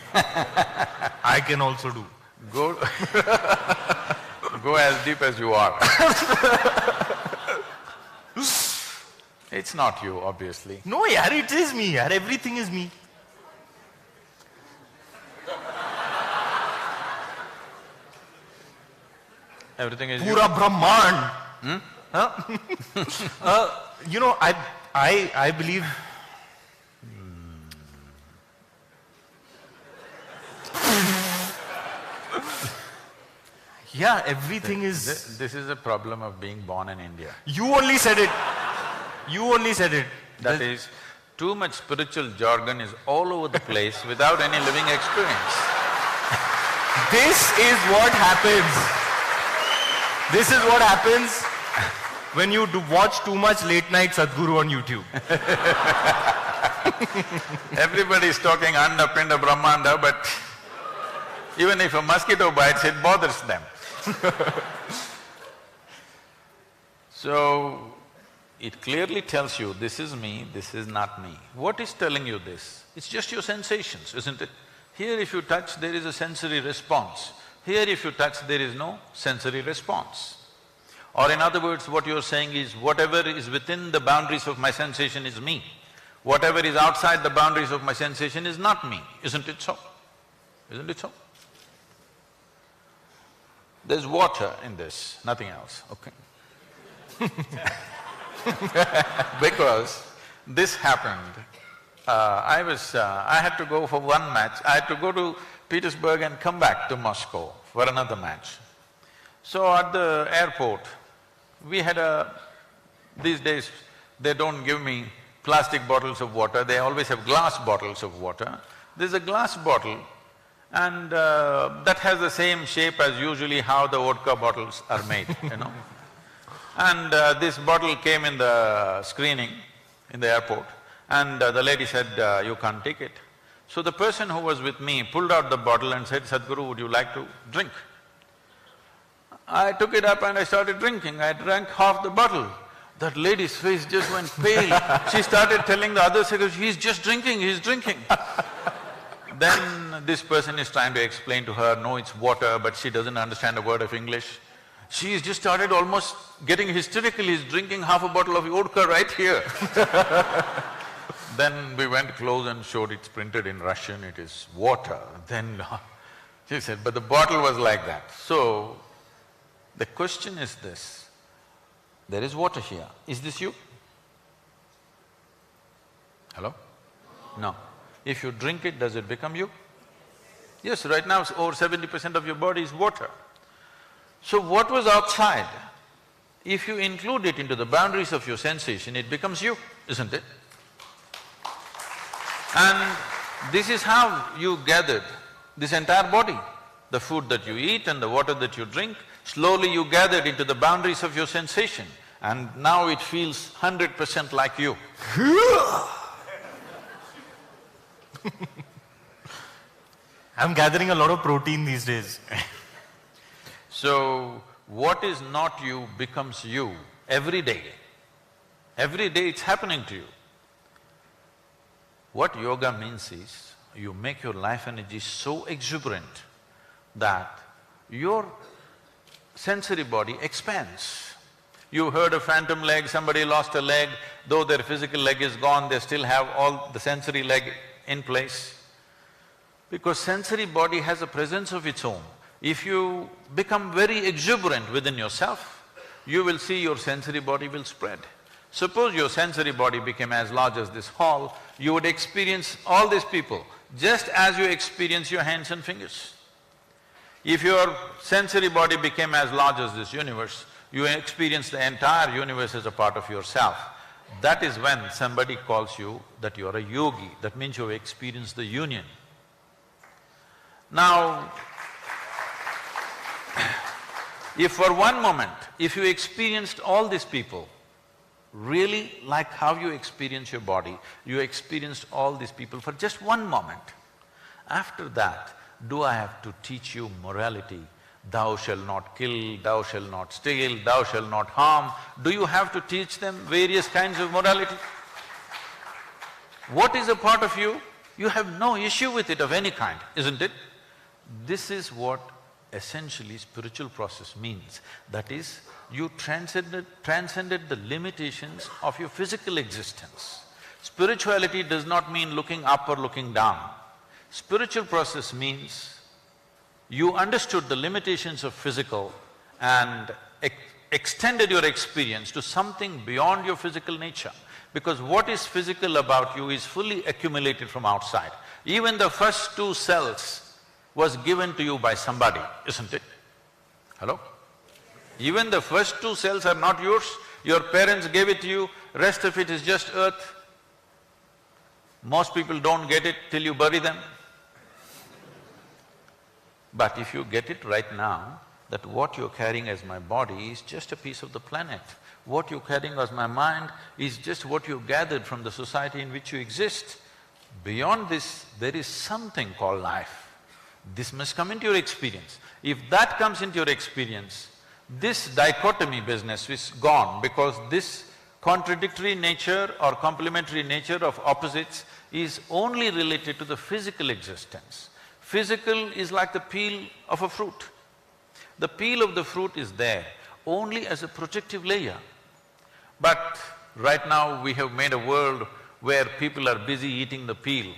I can also do. Go go as deep as you are. It's not you, obviously. No, yaar, it is me, yaar. Everything is me. Everything is Pura you. Brahman. Hmm? You know, I believe… Yeah, everything is… This is a problem of being born in India. You only said it. You only said it. That is, too much spiritual jargon is all over the place without any living experience. This is what happens. This is what happens when you watch too much late night Sadhguru on YouTube. Everybody is talking Anda, Pinda, Brahmanda, but even if a mosquito bites, it bothers them. So, it clearly tells you, this is me, this is not me. What is telling you this? It's just your sensations, isn't it? Here if you touch, there is a sensory response. Here if you touch, there is no sensory response. Or in other words, what you're saying is, whatever is within the boundaries of my sensation is me. Whatever is outside the boundaries of my sensation is not me. Isn't it so? Isn't it so? There's water in this, nothing else, okay? Because this happened, I had to go for one match, I had to go to Petersburg and come back to Moscow for another match. So at the airport, we had these days they don't give me plastic bottles of water, they always have glass bottles of water. There's a glass bottle and that has the same shape as usually how the vodka bottles are made, you know. And this bottle came in the screening in the airport and the lady said, you can't take it. So the person who was with me pulled out the bottle and said, Sadhguru, would you like to drink? I took it up and I started drinking. I drank half the bottle. That lady's face just went pale. She started telling the other secretary, he's just drinking, he's drinking. Then this person is trying to explain to her, no, it's water, but she doesn't understand a word of English. She's just started almost getting hysterical, he's drinking half a bottle of vodka right here. Then we went close and showed it's printed in Russian, it is water. Then she said, but the bottle was like that. So, the question is this, there is water here, is this you? Hello? No. If you drink it, does it become you? Yes, right now over 70% of your body is water. So what was outside, if you include it into the boundaries of your sensation, it becomes you, isn't it? And this is how you gathered this entire body. The food that you eat and the water that you drink, slowly you gathered into the boundaries of your sensation and now it feels 100% like you. I'm gathering a lot of protein these days. So, what is not you becomes you every day. Every day it's happening to you. What yoga means is, you make your life energy so exuberant that your sensory body expands. You heard a phantom leg, somebody lost a leg, though their physical leg is gone, they still have all the sensory leg in place. Because sensory body has a presence of its own. If you become very exuberant within yourself, you will see your sensory body will spread. Suppose your sensory body became as large as this hall, you would experience all these people just as you experience your hands and fingers. If your sensory body became as large as this universe, you experience the entire universe as a part of yourself. That is when somebody calls you that you are a yogi, that means you have experienced the union. Now, if for one moment, if you experienced all these people, really like how you experience your body, you experienced all these people for just one moment. After that, do I have to teach you morality? Thou shalt not kill, thou shalt not steal, thou shalt not harm. Do you have to teach them various kinds of morality? What is a part of you? You have no issue with it of any kind, isn't it? This is what essentially spiritual process means. That is, you transcended the limitations of your physical existence. Spirituality does not mean looking up or looking down. Spiritual process means you understood the limitations of physical and extended your experience to something beyond your physical nature. Because what is physical about you is fully accumulated from outside. Even the first 2 cells was given to you by somebody, isn't it? Hello? Even the first 2 cells are not yours, your parents gave it to you, rest of it is just earth. Most people don't get it till you bury them. But if you get it right now, that what you're carrying as my body is just a piece of the planet. What you're carrying as my mind is just what you gathered from the society in which you exist. Beyond this, there is something called life. This must come into your experience. If that comes into your experience, this dichotomy business is gone, because this contradictory nature or complementary nature of opposites is only related to the physical existence. Physical is like the peel of a fruit. The peel of the fruit is there only as a projective layer. But right now we have made a world where people are busy eating the peel.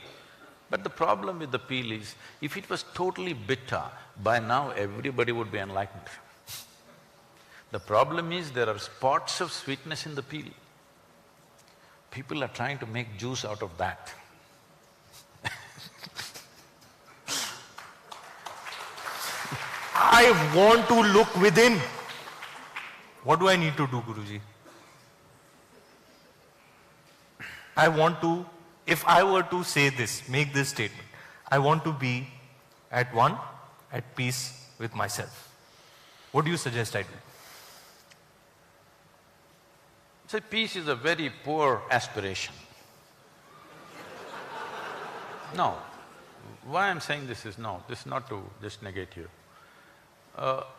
But the problem with the peel is, if it was totally bitter, by now everybody would be enlightened. The problem is there are spots of sweetness in the peel. People are trying to make juice out of that. I want to look within. What do I need to do, Guruji? I want to, if I were to say this, make this statement, I want to be at one, at peace with myself. What do you suggest I do? So peace is a very poor aspiration. No. Why I'm saying this is no, this is not to just negate you.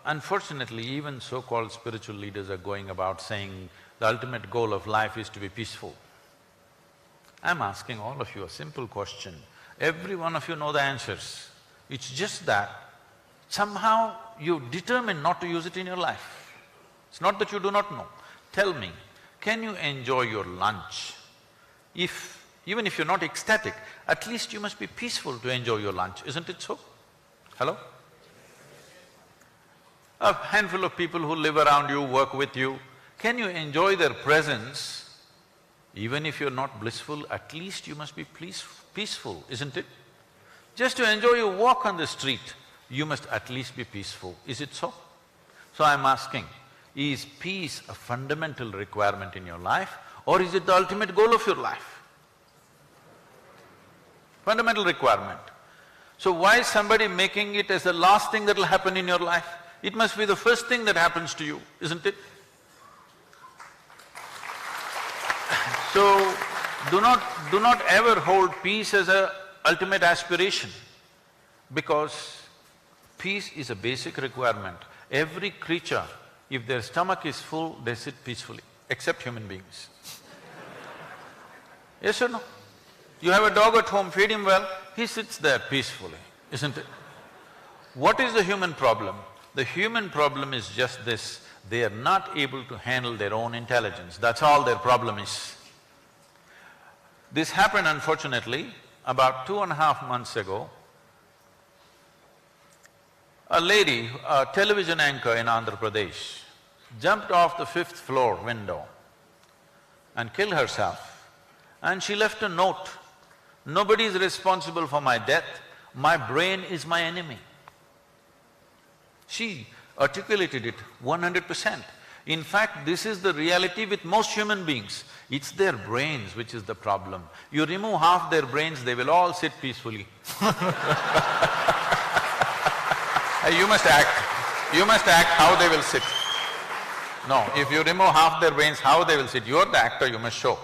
Unfortunately, even so-called spiritual leaders are going about saying the ultimate goal of life is to be peaceful. I'm asking all of you a simple question. Every one of you know the answers. It's just that somehow you determine not to use it in your life. It's not that you do not know. Tell me, can you enjoy your lunch? Even if you're not ecstatic, at least you must be peaceful to enjoy your lunch, isn't it so? Hello? A handful of people who live around you, work with you, can you enjoy their presence? Even if you're not blissful, at least you must be peaceful, isn't it? Just to enjoy your walk on the street, you must at least be peaceful, is it so? So I'm asking, is peace a fundamental requirement in your life, or is it the ultimate goal of your life? Fundamental requirement. So why is somebody making it as the last thing that'll happen in your life? It must be the first thing that happens to you, isn't it? So, do not ever hold peace as a ultimate aspiration, because peace is a basic requirement. Every creature, if their stomach is full, they sit peacefully, except human beings. Yes or no? You have a dog at home, feed him well, he sits there peacefully, isn't it? What is the human problem? The human problem is just this, they are not able to handle their own intelligence, that's all their problem is. This happened unfortunately about 2.5 months ago. A lady, a television anchor in Andhra Pradesh, jumped off the 5th floor window and killed herself, and she left a note, "Nobody is responsible for my death, my brain is my enemy." She articulated it 100%. In fact, this is the reality with most human beings. It's their brains which is the problem. You remove half their brains, they will all sit peacefully. You must act how they will sit. No, if you remove half their brains, how they will sit, you're the actor, you must show.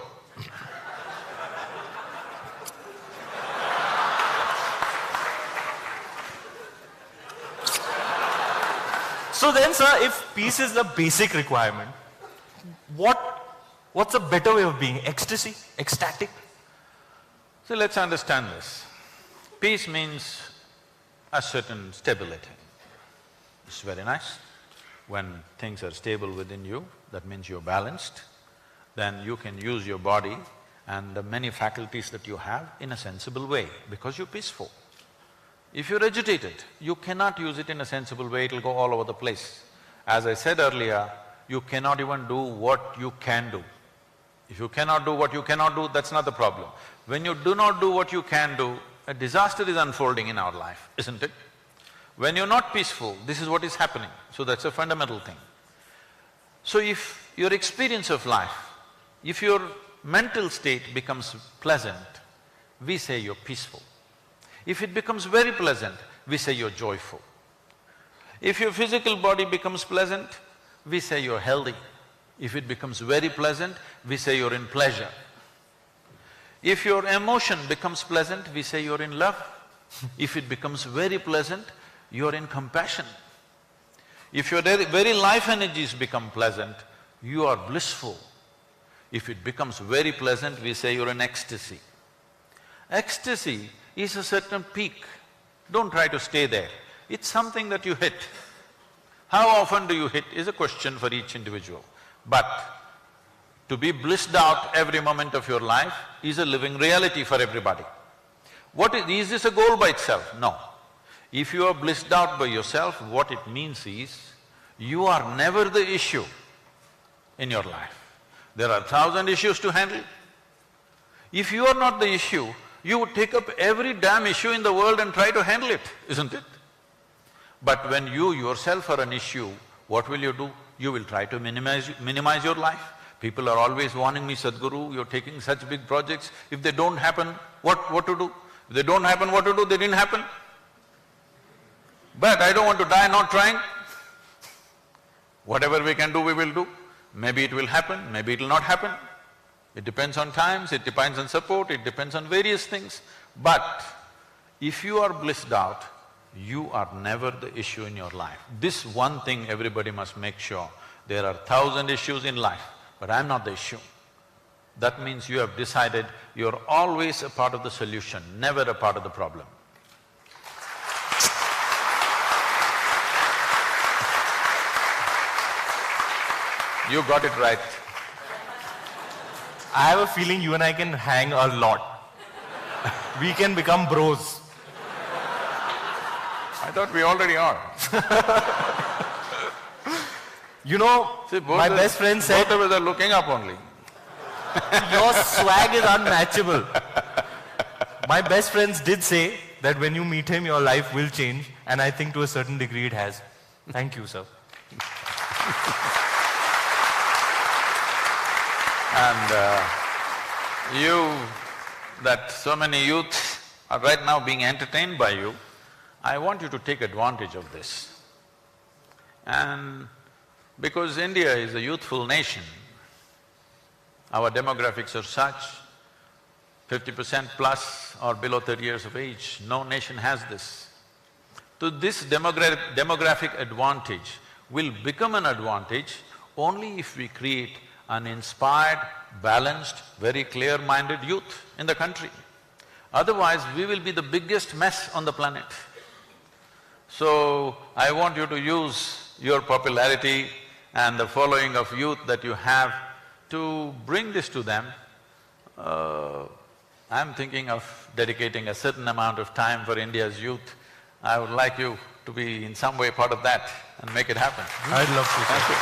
So then, sir, if peace is the basic requirement, what's a better way of being? Ecstasy? Ecstatic? So let's understand this. Peace means a certain stability. It's very nice. When things are stable within you, that means you're balanced. Then you can use your body and the many faculties that you have in a sensible way, because you're peaceful. If you're agitated, you cannot use it in a sensible way, it'll go all over the place. As I said earlier, you cannot even do what you can do. If you cannot do what you cannot do, that's not the problem. When you do not do what you can do, a disaster is unfolding in our life, isn't it? When you're not peaceful, this is what is happening, so that's a fundamental thing. So if your experience of life, if your mental state becomes pleasant, we say you're peaceful. If it becomes very pleasant, we say you're joyful. If your physical body becomes pleasant, we say you're healthy. If it becomes very pleasant, we say you're in pleasure. If your emotion becomes pleasant, we say you're in love. If it becomes very pleasant, you're in compassion. If your very life energies become pleasant, you are blissful. If it becomes very pleasant, we say you're in ecstasy. Ecstasy is a certain peak. Don't try to stay there. It's something that you hit. How often do you hit is a question for each individual. But to be blissed out every moment of your life is a living reality for everybody. Is this a goal by itself? No. If you are blissed out by yourself, what it means is, you are never the issue in your life. There are 1,000 issues to handle. If you are not the issue, you would take up every damn issue in the world and try to handle it, isn't it? But when you yourself are an issue, what will you do? You will try to minimize your life. People are always warning me, Sadhguru, you're taking such big projects, if they don't happen, what to do? If they don't happen, what to do? They didn't happen. But I don't want to die not trying. Whatever we can do, we will do. Maybe it will happen, maybe it will not happen. It depends on times, it depends on support, it depends on various things. But if you are blissed out, you are never the issue in your life. This one thing everybody must make sure. There are 1,000 issues in life, but I'm not the issue. That means you have decided you're always a part of the solution, never a part of the problem. You got it right. I have a feeling you and I can hang a lot. We can become bros. I thought we already are. You know, See, my best friend said… both of us are looking up only. Your swag is unmatchable. My best friends did say that when you meet him, your life will change, and I think to a certain degree it has. Thank you, sir. That so many youths are right now being entertained by you, I want you to take advantage of this. And because India is a youthful nation, our demographics are such, 50% plus or below 30 years of age, no nation has this. So this demographic advantage will become an advantage only if we create an inspired, balanced, very clear-minded youth in the country. Otherwise, we will be the biggest mess on the planet. So, I want you to use your popularity and the following of youth that you have to bring this to them. I'm thinking of dedicating a certain amount of time for India's youth. I would like you to be in some way part of that and make it happen. I'd love to. Thank you.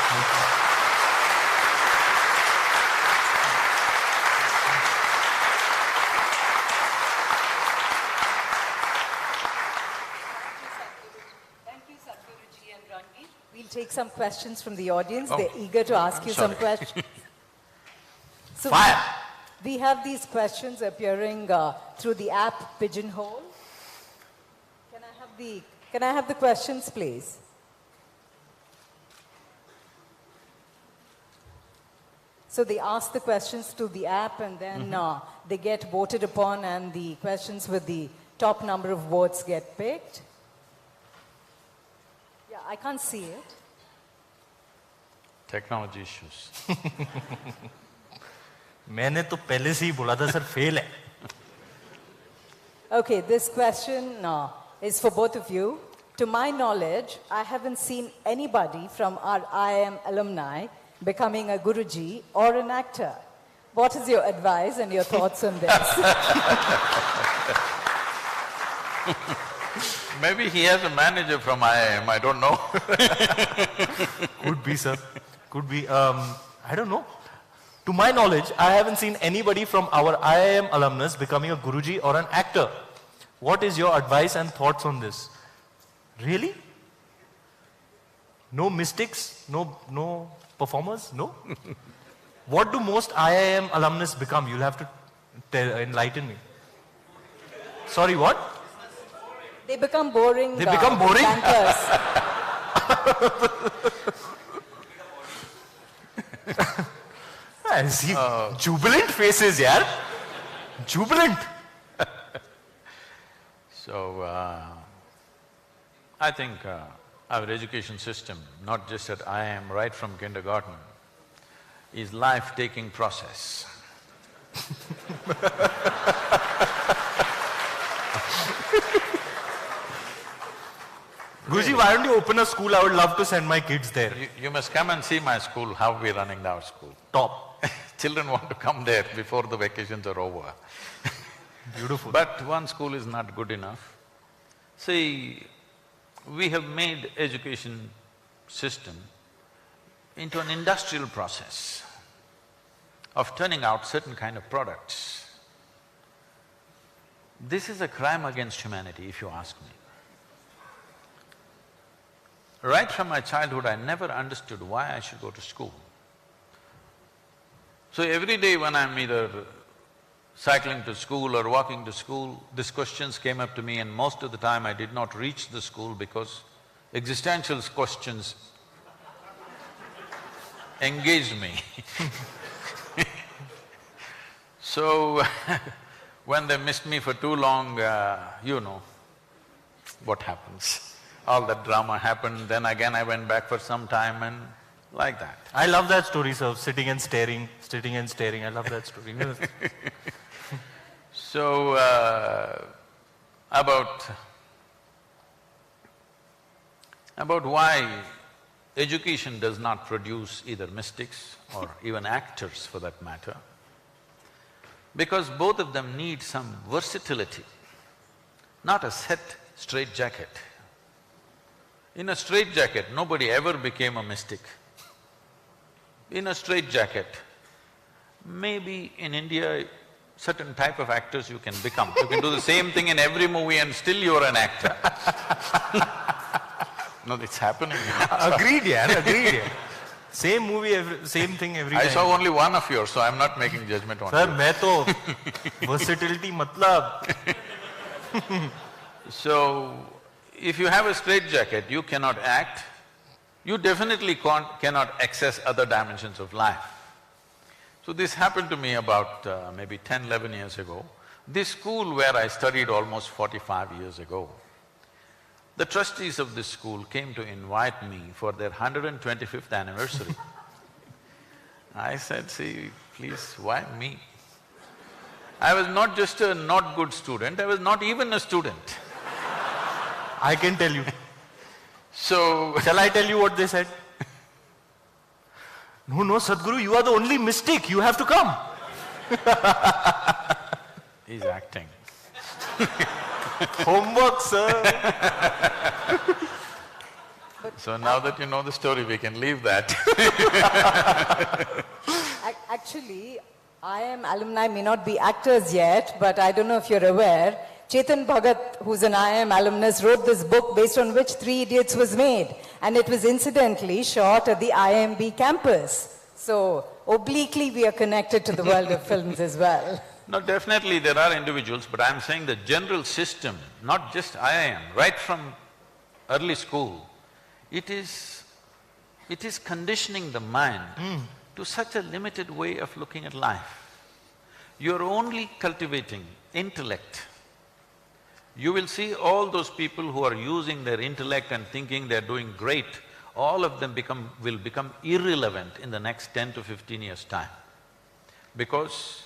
We'll take some questions from the audience. They're eager to ask you some questions. So Fire! we have these questions appearing through the app Pigeonhole. Can I have the questions, please? So they ask the questions through the app and then they get voted upon and the questions with the top number of votes get picked. Yeah, I can't see it. Technology issues. मैंने तो पहले से ही बोला था sir fail है. Okay, this question is for both of you. To my knowledge, I haven't seen anybody from our IIM alumni becoming a Guruji or an actor. What is your advice and your thoughts on this? Maybe he has a manager from IIM, I don't know. Could be, sir. Could be. I don't know. To my knowledge, I haven't seen anybody from our IIM alumnus becoming a Guruji or an actor. What is your advice and thoughts on this? Really? No mystics? No performers? No? What do most IIM alumnus become? You'll have to enlighten me. Sorry, what? They become boring. They become boring? Bankers. I see jubilant faces, yaar. Jubilant. So, I think our education system, not just at IIM, right from kindergarten, is life-taking process. Guruji, why don't you open a school? I would love to send my kids there. You must come and see my school, how we're running our school. Top. Children want to come there before the vacations are over. Beautiful. But one school is not good enough. See, we have made education system into an industrial process of turning out certain kind of products. This is a crime against humanity, if you ask me. Right from my childhood, I never understood why I should go to school. So every day when I'm either cycling to school or walking to school, these questions came up to me, and most of the time I did not reach the school because existential questions engaged me. So, when they missed me for too long, you know what happens. All that drama happened, then again I went back for some time and like that. I love that story, sir. Sitting and staring, sitting and staring. I love that story. So, about why education does not produce either mystics or even actors for that matter, because both of them need some versatility, not a set straitjacket. In a straitjacket, nobody ever became a mystic. In a straitjacket, maybe in India, certain type of actors you can become. You can do the same thing in every movie and still you're an actor. No, it's happening. Agreed, yeah, agreed. Yeah. Same movie, same thing every time. I saw only one of yours, so I'm not making judgment on Sir, you. मैं तो versatility मतलब. So, if you have a straitjacket, you cannot act, you definitely cannot access other dimensions of life. So this happened to me about maybe 10, 11 years ago. This school where I studied almost 45 years ago, the trustees of this school came to invite me for their 125th anniversary. I said, see, please, why me? I was not just a not good student, I was not even a student. I can tell you. So… Shall I tell you what they said? No, no, Sadhguru, you are the only mystic, you have to come. He's acting. Homework, sir. So now that you know the story, we can leave that. Actually, IIM alumni may not be actors yet, but I don't know if you're aware, Chetan Bhagat, who's an IIM alumnus, wrote this book based on which Three Idiots was made, and it was incidentally shot at the IIMB campus. So, obliquely we are connected to the world of films as well. No, definitely there are individuals, but I'm saying the general system, not just IIM, right from early school, it is conditioning the mind to such a limited way of looking at life. You're only cultivating intellect. You will see all those people who are using their intellect and thinking they're doing great, all of them will become irrelevant in the next 10 to 15 years' time. Because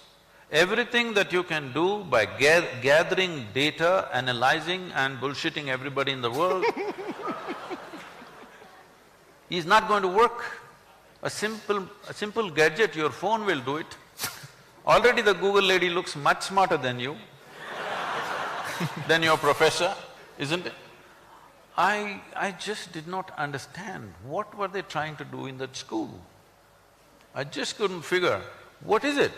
everything that you can do by gathering data, analyzing and bullshitting everybody in the world is not going to work. A simple gadget, your phone will do it. Already the Google lady looks much smarter than you, than your professor, isn't it? I just did not understand what were they trying to do in that school. I just couldn't figure, what is it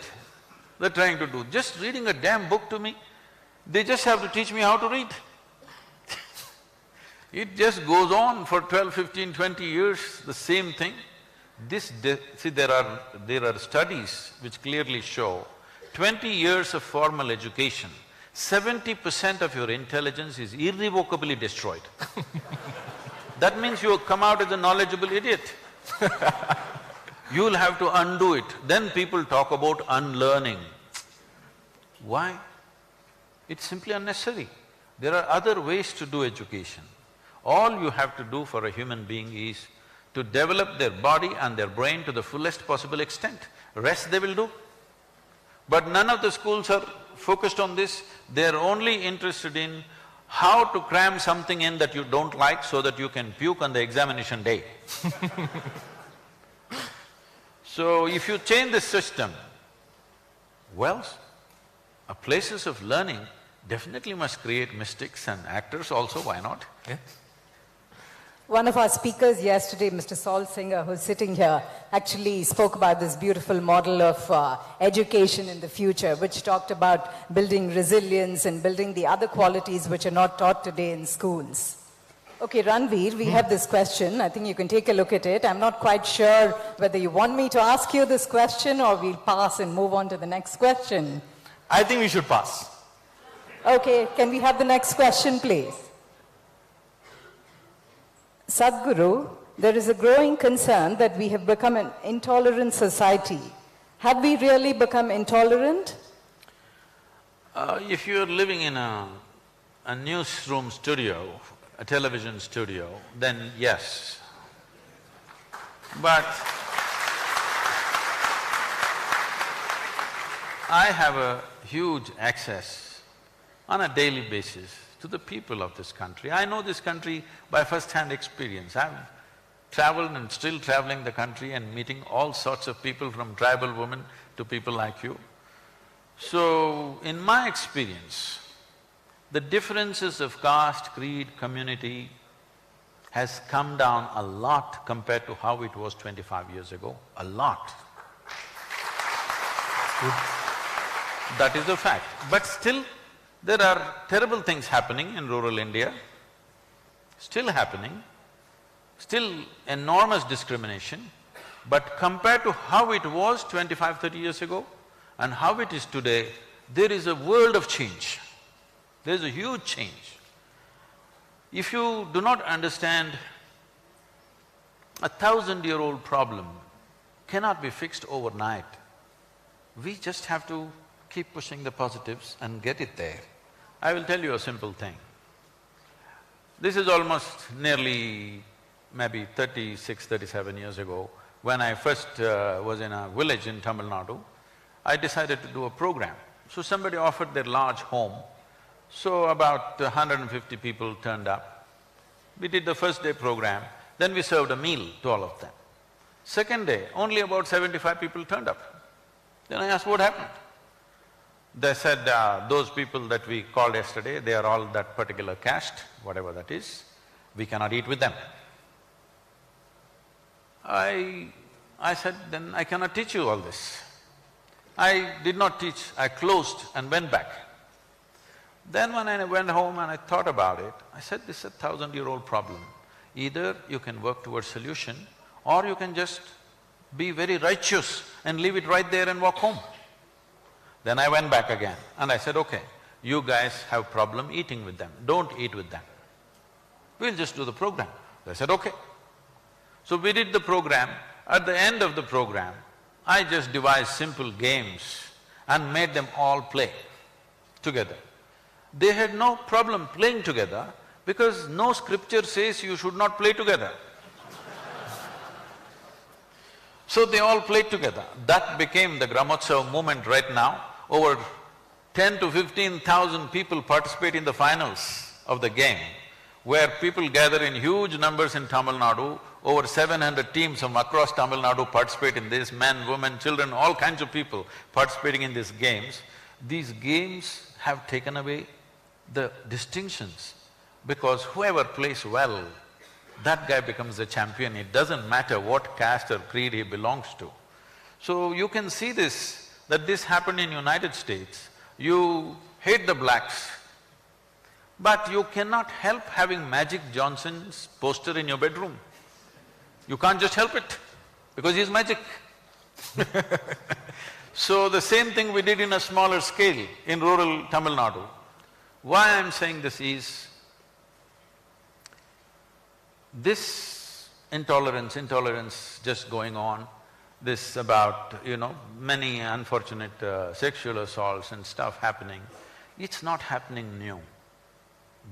they're trying to do? Just reading a damn book to me? They just have to teach me how to read. It just goes on for 12, 15, 20 years, the same thing. See, there are studies which clearly show 20 years of formal education 70% of your intelligence is irrevocably destroyed. That means you come out as a knowledgeable idiot. You'll have to undo it. Then people talk about unlearning. Why? It's simply unnecessary. There are other ways to do education. All you have to do for a human being is to develop their body and their brain to the fullest possible extent. Rest they will do. But none of the schools are focused on this. They're only interested in how to cram something in that you don't like so that you can puke on the examination day. So if you change the system, well, places of learning definitely must create mystics and actors also, why not? Yeah. One of our speakers yesterday, Mr. Saul Singer, who's sitting here, actually spoke about this beautiful model of education in the future, which talked about building resilience and building the other qualities which are not taught today in schools. Okay, Ranvir, we have this question. I think you can take a look at it. I'm not quite sure whether you want me to ask you this question or we'll pass and move on to the next question. I think we should pass. Okay, can we have the next question, please? Sadhguru, there is a growing concern that we have become an intolerant society. Have we really become intolerant? If you're living in a newsroom studio, a television studio, then yes. But I have a huge access on a daily basis to the people of this country. I know this country by first-hand experience. I've traveled and still traveling the country and meeting all sorts of people, from tribal women to people like you. So, in my experience, the differences of caste, creed, community has come down a lot compared to how it was 25 years ago, a lot. That is a fact. But still, there are terrible things happening in rural India, still happening, still enormous discrimination, but compared to how it was 25, 30 years ago and how it is today, there is a world of change. There is a huge change. If you do not understand, 1,000-year-old problem cannot be fixed overnight. We just have to keep pushing the positives and get it there. I will tell you a simple thing. This is almost nearly maybe 36, 37 years ago. When I first was in a village in Tamil Nadu, I decided to do a program. So somebody offered their large home, so about 150 people turned up. We did the first day program, then we served a meal to all of them. Second day, only about 75 people turned up. Then I asked, what happened? They said, those people that we called yesterday, they are all that particular caste, whatever that is, we cannot eat with them. I said, then I cannot teach you all this. I did not teach, I closed and went back. Then when I went home and I thought about it, I said, this is a 1,000-year-old problem. Either you can work towards solution or you can just be very righteous and leave it right there and walk home. Then I went back again and I said, okay, you guys have problem eating with them, don't eat with them. We'll just do the program. They said, okay. So we did the program. At the end of the program, I just devised simple games and made them all play together. They had no problem playing together because no scripture says you should not play together. So they all played together. That became the Gramotsav movement right now. Over 10 to 15,000 people participate in the finals of the game, where people gather in huge numbers in Tamil Nadu. Over 700 teams from across Tamil Nadu participate in this, men, women, children, all kinds of people participating in these games. These games have taken away the distinctions, because whoever plays well, that guy becomes the champion. It doesn't matter what caste or creed he belongs to. So you can see this, that this happened in United States. You hate the blacks, but you cannot help having Magic Johnson's poster in your bedroom. You can't just help it, because he's magic. So the same thing we did in a smaller scale in rural Tamil Nadu. Why I'm saying this is, this intolerance just going on, this about, many unfortunate sexual assaults and stuff happening, it's not happening new.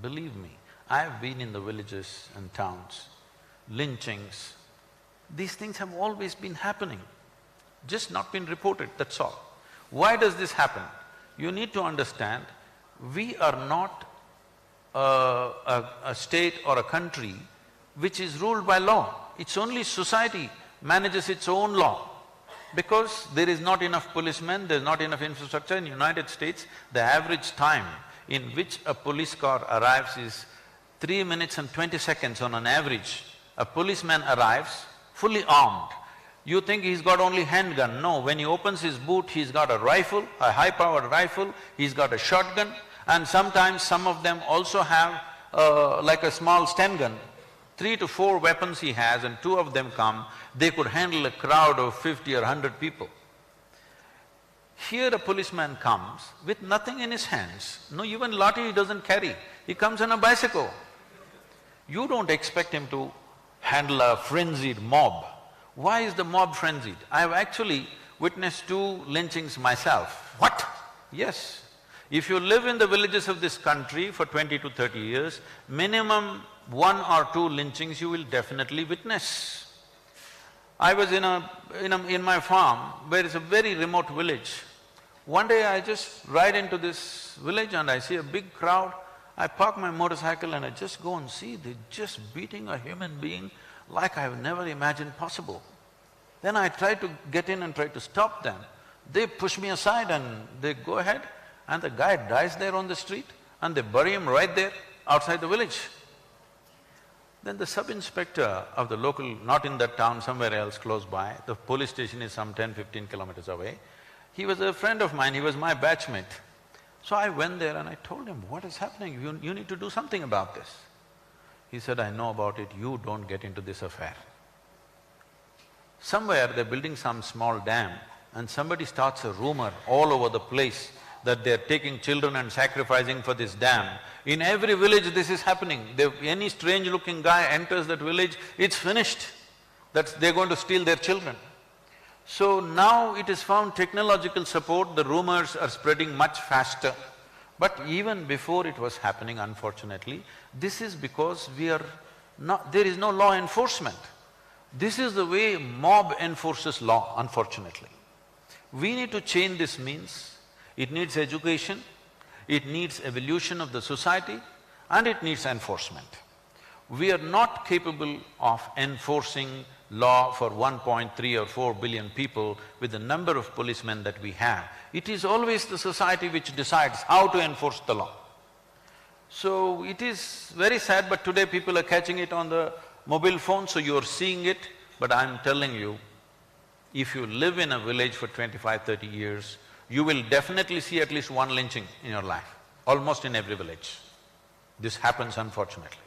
Believe me, I have been in the villages and towns, lynchings, these things have always been happening, just not been reported, that's all. Why does this happen? You need to understand, we are not a state or a country which is ruled by law. It's only society manages its own law. Because there is not enough policemen, there's not enough infrastructure. In United States, the average time in which a police car arrives is 3 minutes and 20 seconds on an average. A policeman arrives fully armed. You think he's got only handgun. No, when he opens his boot, he's got a rifle, a high-powered rifle, he's got a shotgun, and sometimes some of them also have like a small Sten gun. 3 to 4 weapons he has, and 2 of them come, they could handle a crowd of 50 or 100 people. Here a policeman comes with nothing in his hands, no even lathi he doesn't carry, he comes on a bicycle. You don't expect him to handle a frenzied mob. Why is the mob frenzied? I have actually witnessed 2 lynchings myself. What? Yes. If you live in the villages of this country for 20 to 30 years, minimum 1 or 2 lynchings you will definitely witness. I was in my farm, where it's a very remote village. One day I just ride into this village and I see a big crowd. I park my motorcycle and I just go and see, they're just beating a human being like I've never imagined possible. Then I try to get in and try to stop them. They push me aside and they go ahead, and the guy dies there on the street and they bury him right there outside the village. Then the sub-inspector of the local, not in that town, somewhere else close by, the police station is some 10-15 kilometers away, he was a friend of mine, he was my batchmate. So I went there and I told him, what is happening? You need to do something about this. He said, I know about it, you don't get into this affair. Somewhere they're building some small dam and somebody starts a rumor all over the place that they're taking children and sacrificing for this dam. In every village this is happening. Any strange-looking guy enters that village, it's finished. They're going to steal their children. So now it is found technological support, the rumors are spreading much faster. But even before it was happening, unfortunately, this is because there is no law enforcement. This is the way mob enforces law, unfortunately. We need to change this means. It needs education, it needs evolution of the society, and it needs enforcement. We are not capable of enforcing law for 1.3 or 4 billion people with the number of policemen that we have. It is always the society which decides how to enforce the law. So it is very sad, but today people are catching it on the mobile phone, so you're seeing it. But I'm telling you, if you live in a village for 25-30 years, you will definitely see at least 1 lynching in your life, almost in every village. This happens, unfortunately.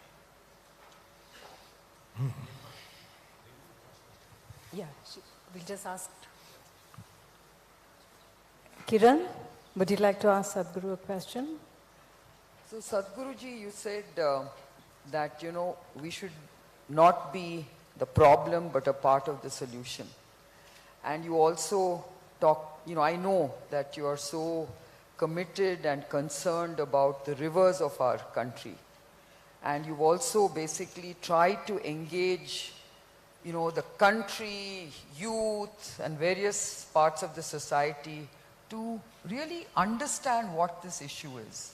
Yeah, we'll just ask. Kiran, would you like to ask Sadhguru a question? So Sadhguruji, you said that, we should not be the problem but a part of the solution. And you also I know that you are so committed and concerned about the rivers of our country. And you've also basically tried to engage, the country, youth and various parts of the society to really understand what this issue is.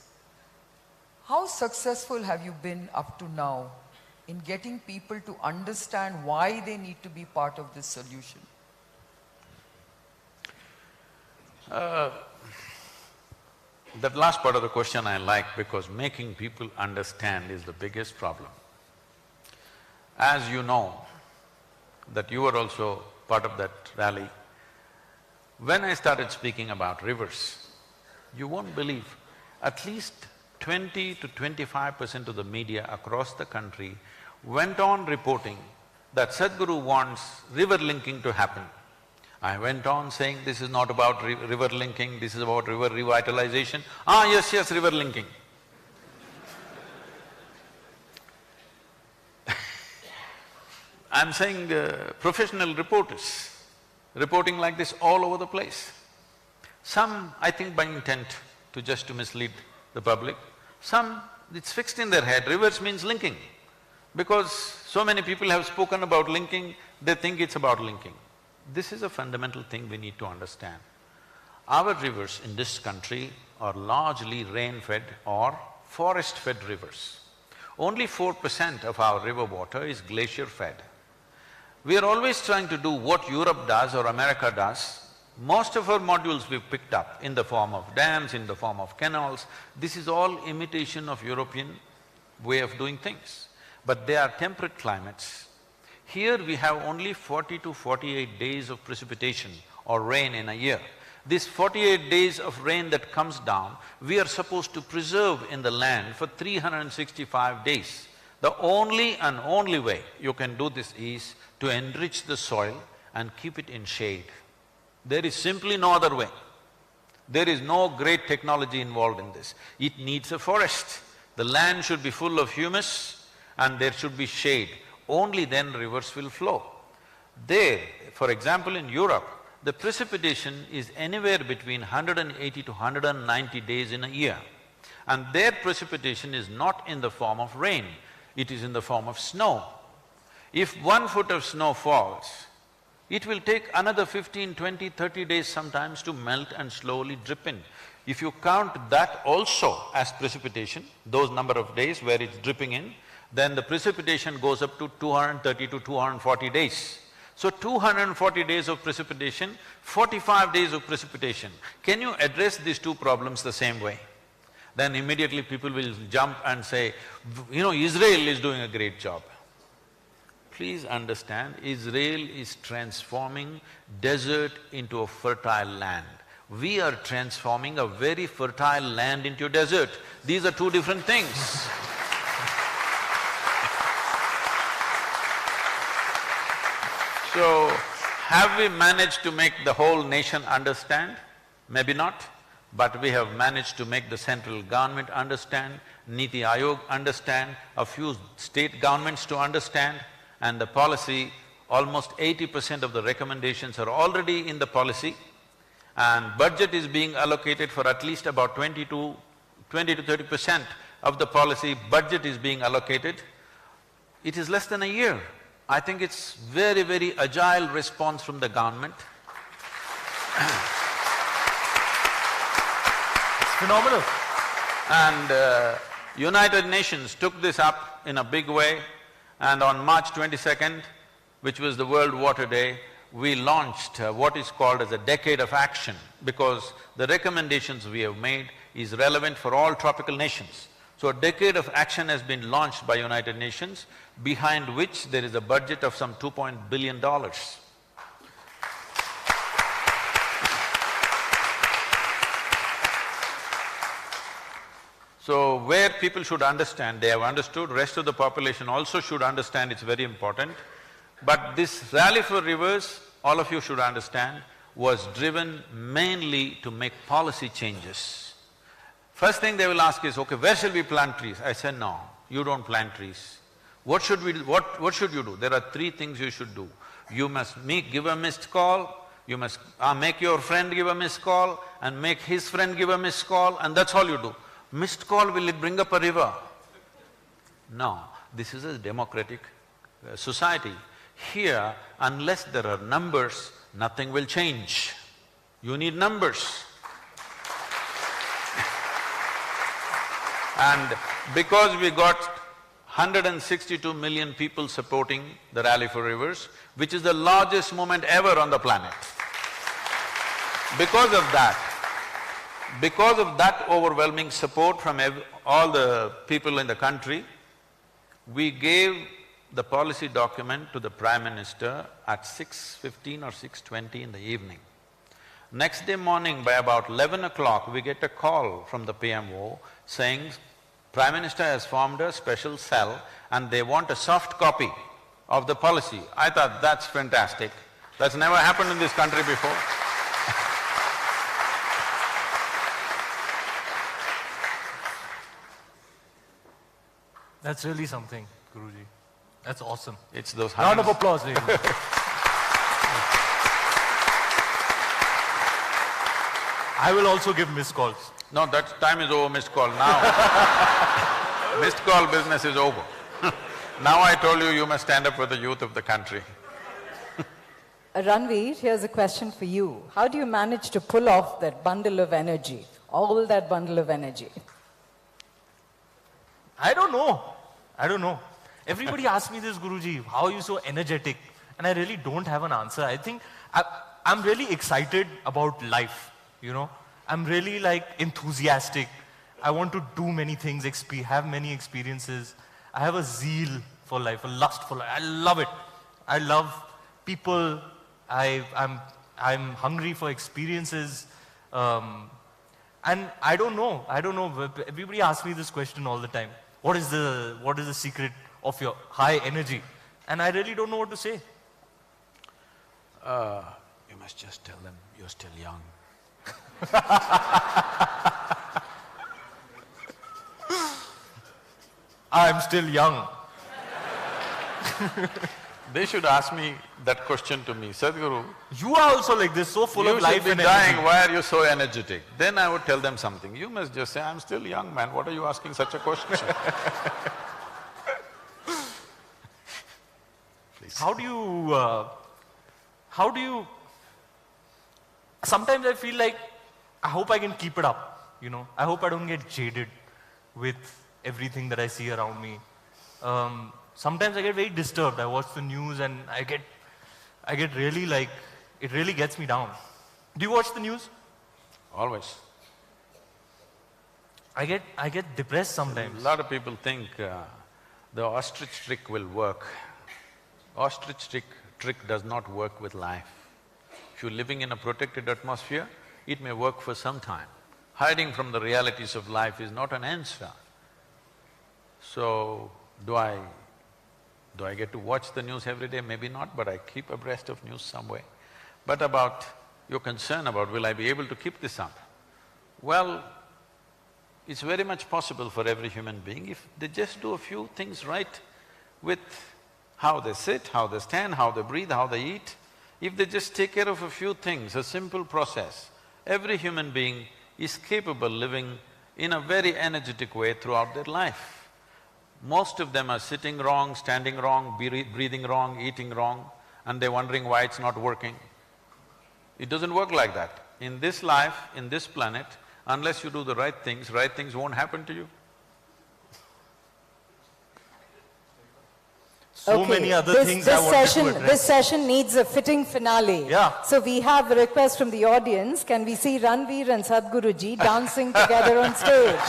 How successful have you been up to now in getting people to understand why they need to be part of this solution? That last part of the question I like, because making people understand is the biggest problem. As you know, that you were also part of that rally, when I started speaking about rivers, you won't believe, at least 20 to 25% of the media across the country went on reporting that Sadhguru wants river linking to happen. I went on saying, this is not about river linking, this is about river revitalization. Yes, river linking. I'm saying professional reporters, reporting like this all over the place. Some, I think by intent just to mislead the public. Some, it's fixed in their head, rivers means linking. Because so many people have spoken about linking, they think it's about linking. This is a fundamental thing we need to understand. Our rivers in this country are largely rain-fed or forest-fed rivers. Only 4% of our river water is glacier-fed. We are always trying to do what Europe does or America does. Most of our modules we've picked up in the form of dams, in the form of canals. This is all imitation of European way of doing things. But they are temperate climates. Here we have only 40 to 48 days of precipitation or rain in a year. These 48 days of rain that comes down, we are supposed to preserve in the land for 365 days. The only and only way you can do this is to enrich the soil and keep it in shade. There is simply no other way. There is no great technology involved in this. It needs a forest. The land should be full of humus and there should be shade. Only then rivers will flow. There, for example in Europe, the precipitation is anywhere between 180 to 190 days in a year. And their precipitation is not in the form of rain, it is in the form of snow. If 1 foot of snow falls, it will take another 15, 20, 30 days sometimes to melt and slowly drip in. If you count that also as precipitation, those number of days where it's dripping in, then the precipitation goes up to 230 to 240 days. So 240 days of precipitation, 45 days of precipitation. Can you address these two problems the same way? Then immediately people will jump and say, Israel is doing a great job. Please understand, Israel is transforming desert into a fertile land. We are transforming a very fertile land into a desert. These are two different things. So, have we managed to make the whole nation understand? Maybe not, but we have managed to make the central government understand, Niti Aayog understand, a few state governments to understand, and the policy, almost 80% of the recommendations are already in the policy, and budget is being allocated for at least about 20 to 30% of the policy budget is being allocated. It is less than a year. I think it's very, very agile response from the government. It's phenomenal. And United Nations took this up in a big way, and on March 22nd, which was the World Water Day, we launched what is called as a decade of action, because the recommendations we have made is relevant for all tropical nations. So a decade of action has been launched by United Nations, behind which there is a budget of some $2 billion. So where people should understand, they have understood, rest of the population also should understand, it's very important. But this rally for rivers, all of you should understand, was driven mainly to make policy changes. First thing they will ask is, okay, where shall we plant trees? I said, no, you don't plant trees. What should you do? There are three things you should do. You must give a missed call, you must make your friend give a missed call, and make his friend give a missed call, and that's all you do. Missed call, will it bring up a river? No, this is a democratic society. Here, unless there are numbers, nothing will change. You need numbers. And because we got 162 million people supporting the Rally for Rivers, which is the largest movement ever on the planet. Because of that overwhelming support from all the people in the country, we gave the policy document to the Prime Minister at 6:15 or 6:20 in the evening. Next day morning by about 11 o'clock, we get a call from the PMO saying, Prime Minister has formed a special cell and they want a soft copy of the policy. I thought, that's fantastic. That's never happened in this country before. That's really something, Guruji. That's awesome. It's those Round of hands. applause, ladies. I will also give missed calls. No, that time is over, missed call. Now, missed call business is over. Now I told you, you must stand up for the youth of the country. Ranvir, here's a question for you. How do you manage to pull off that bundle of energy, all that bundle of energy? I don't know. Everybody asks me this, Guruji, how are you so energetic? And I really don't have an answer. I think I'm really excited about life, you know. I'm really like enthusiastic. I want to do many things, have many experiences. I have a zeal for life, a lust for life. I love it. I love people. I'm hungry for experiences. And I don't know. Everybody asks me this question all the time. What is the secret of your high energy? And I really don't know what to say. You must just tell them you're still young. I'm still young. They should ask me that question to me, Sadhguru. You are also like this, so full You of life should be and dying, energy. why are you so energetic? Then I would tell them something. You must just say, I'm still young, man, what are you asking such a question? Please. How do you, sometimes I feel like, I hope I can keep it up, you know. I hope I don't get jaded with everything that I see around me. Sometimes I get very disturbed. I watch the news and I get really like, it really gets me down. Do you watch the news? Always. I get depressed sometimes. A lot of people think the ostrich trick will work. Ostrich trick does not work with life. If you're living in a protected atmosphere, it may work for some time. Hiding from the realities of life is not an answer. So, do I get to watch the news every day? Maybe not, but I keep abreast of news some way. But about your concern about will I be able to keep this up? Well, it's very much possible for every human being if they just do a few things right with how they sit, how they stand, how they breathe, how they eat. If they just take care of a few things, a simple process, every human being is capable living in a very energetic way throughout their life. Most of them are sitting wrong, standing wrong, breathing wrong, eating wrong, and they're wondering why it's not working. It doesn't work like that. In this life, in this planet, unless you do the right things won't happen to you. So many other things I wanted to address. This session needs a fitting finale. Yeah. So we have a request from the audience. Can we see Ranvir and Sadhguruji dancing together on stage?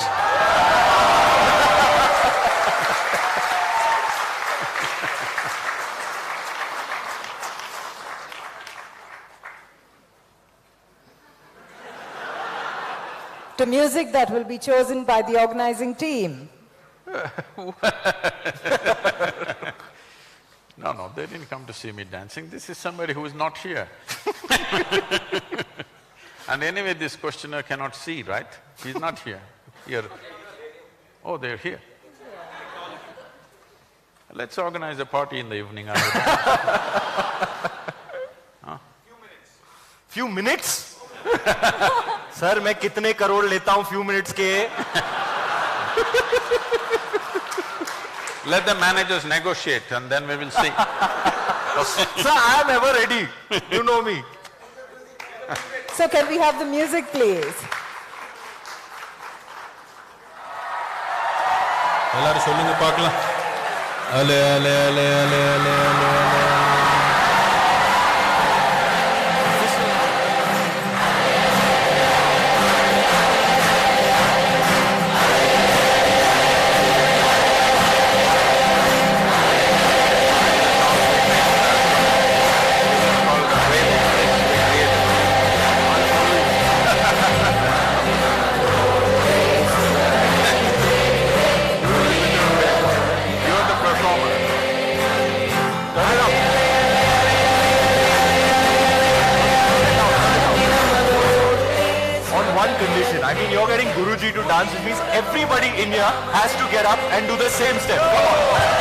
To music that will be chosen by the organizing team. No, they didn't come to see me dancing. This is somebody who is not here. And anyway, this questioner cannot see, right? He's not here. Oh, they're here. Let's organize a party in the evening. Huh? Few minutes? Sir, मैं कितने करोड़ लेता हूँ few minutes के? Let the managers negotiate and then we will see. Sir, I am ever ready. You know me. So can we have the music, please? எல்லாரும் சொல்லுங்க பார்க்கலாம். அலே அலே அலே அலே அலே அலே அலே. You're the performer. On one condition. I mean, you're getting Guruji to dance, which means everybody in here has to get up and do the same step. Come on.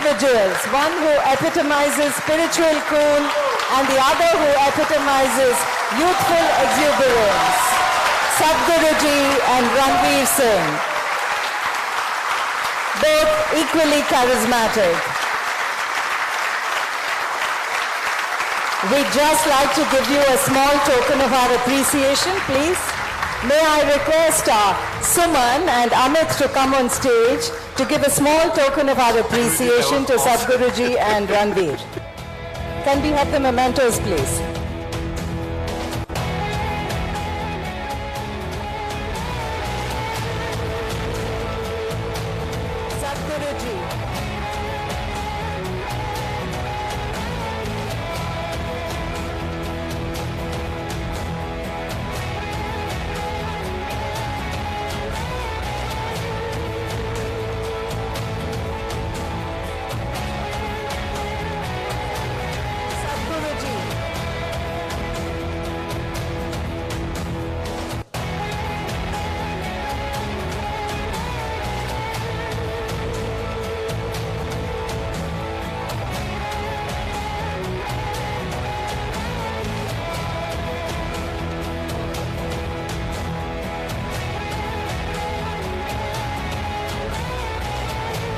individuals, one who epitomizes spiritual cool and the other who epitomizes youthful exuberance. Sadhguru-ji and Ranveer Singh, both equally charismatic. We'd just like to give you a small token of our appreciation, please. May I request Suman and Amit to come on stage to give a small token of our appreciation to Sadhguru-ji and Ranveer. Can we have the mementos, please? Sadhguru-ji. Sadhguru-ji.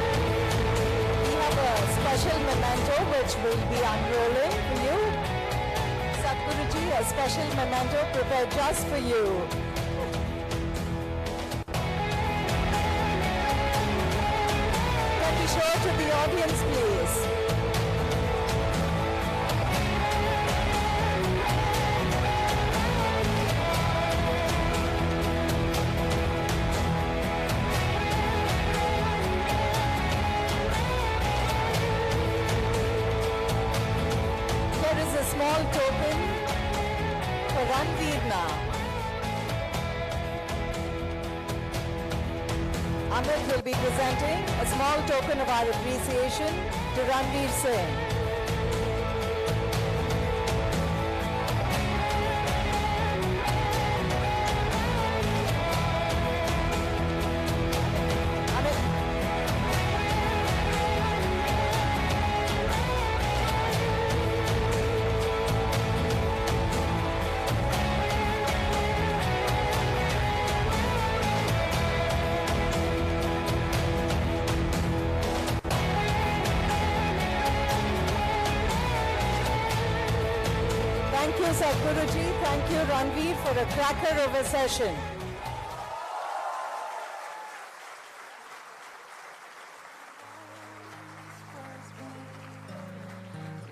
We have a special memento which will be unrolling for you. Sadhguru-ji, a special memento prepared just for you. Can we show it to the audience, please? Here is a small token for Ranveer now. Amit will be presenting a small token of our appreciation to Ranveer Singh. Amit. Thank you, Sadhguru-ji. Thank you, Ranveer, for a cracker of a session.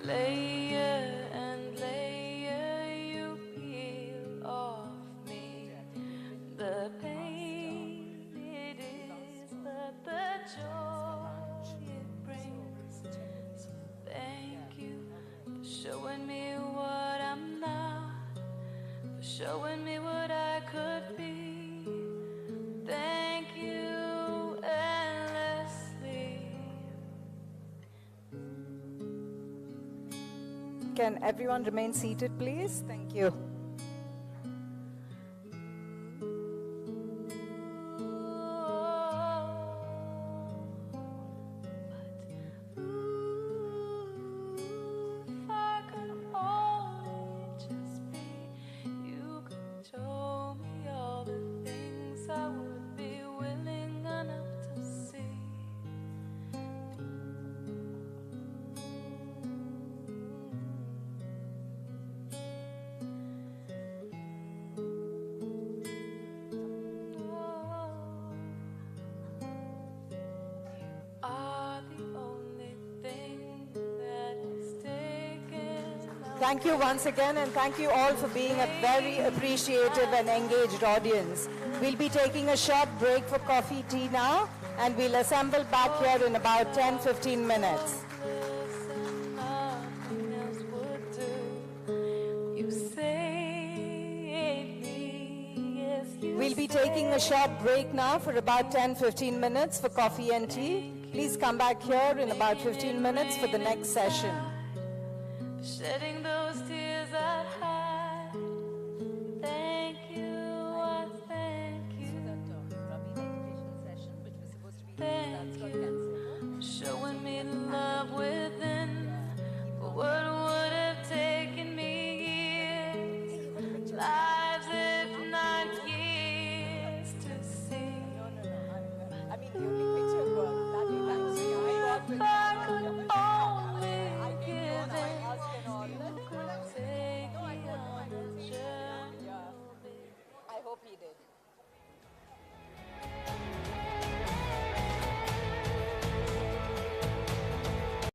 Layer and layer you peel off me. The pain it is, but the joy it brings. So thank you for showing me what I'm not, for showing me what I could be. Thank you endlessly. Can everyone remain seated, please? Thank you. If I could only just be, you could show me all the things I would be willing enough to see. Are the only thing that is taken away. Thank you once again, and thank you all for being a very appreciative and engaged audience. We'll be taking a short break for coffee, tea now, and we'll assemble back here in about 10-15 minutes. Listen, nothing else would do. You saved me, yes, you We'll be taking a short break now for about 10-15 minutes for coffee and tea. Please come back here in about 15 minutes for the next session. shedding those tears I'd hide. Thank you, I thank you. Thank you, showing me love. hope he did.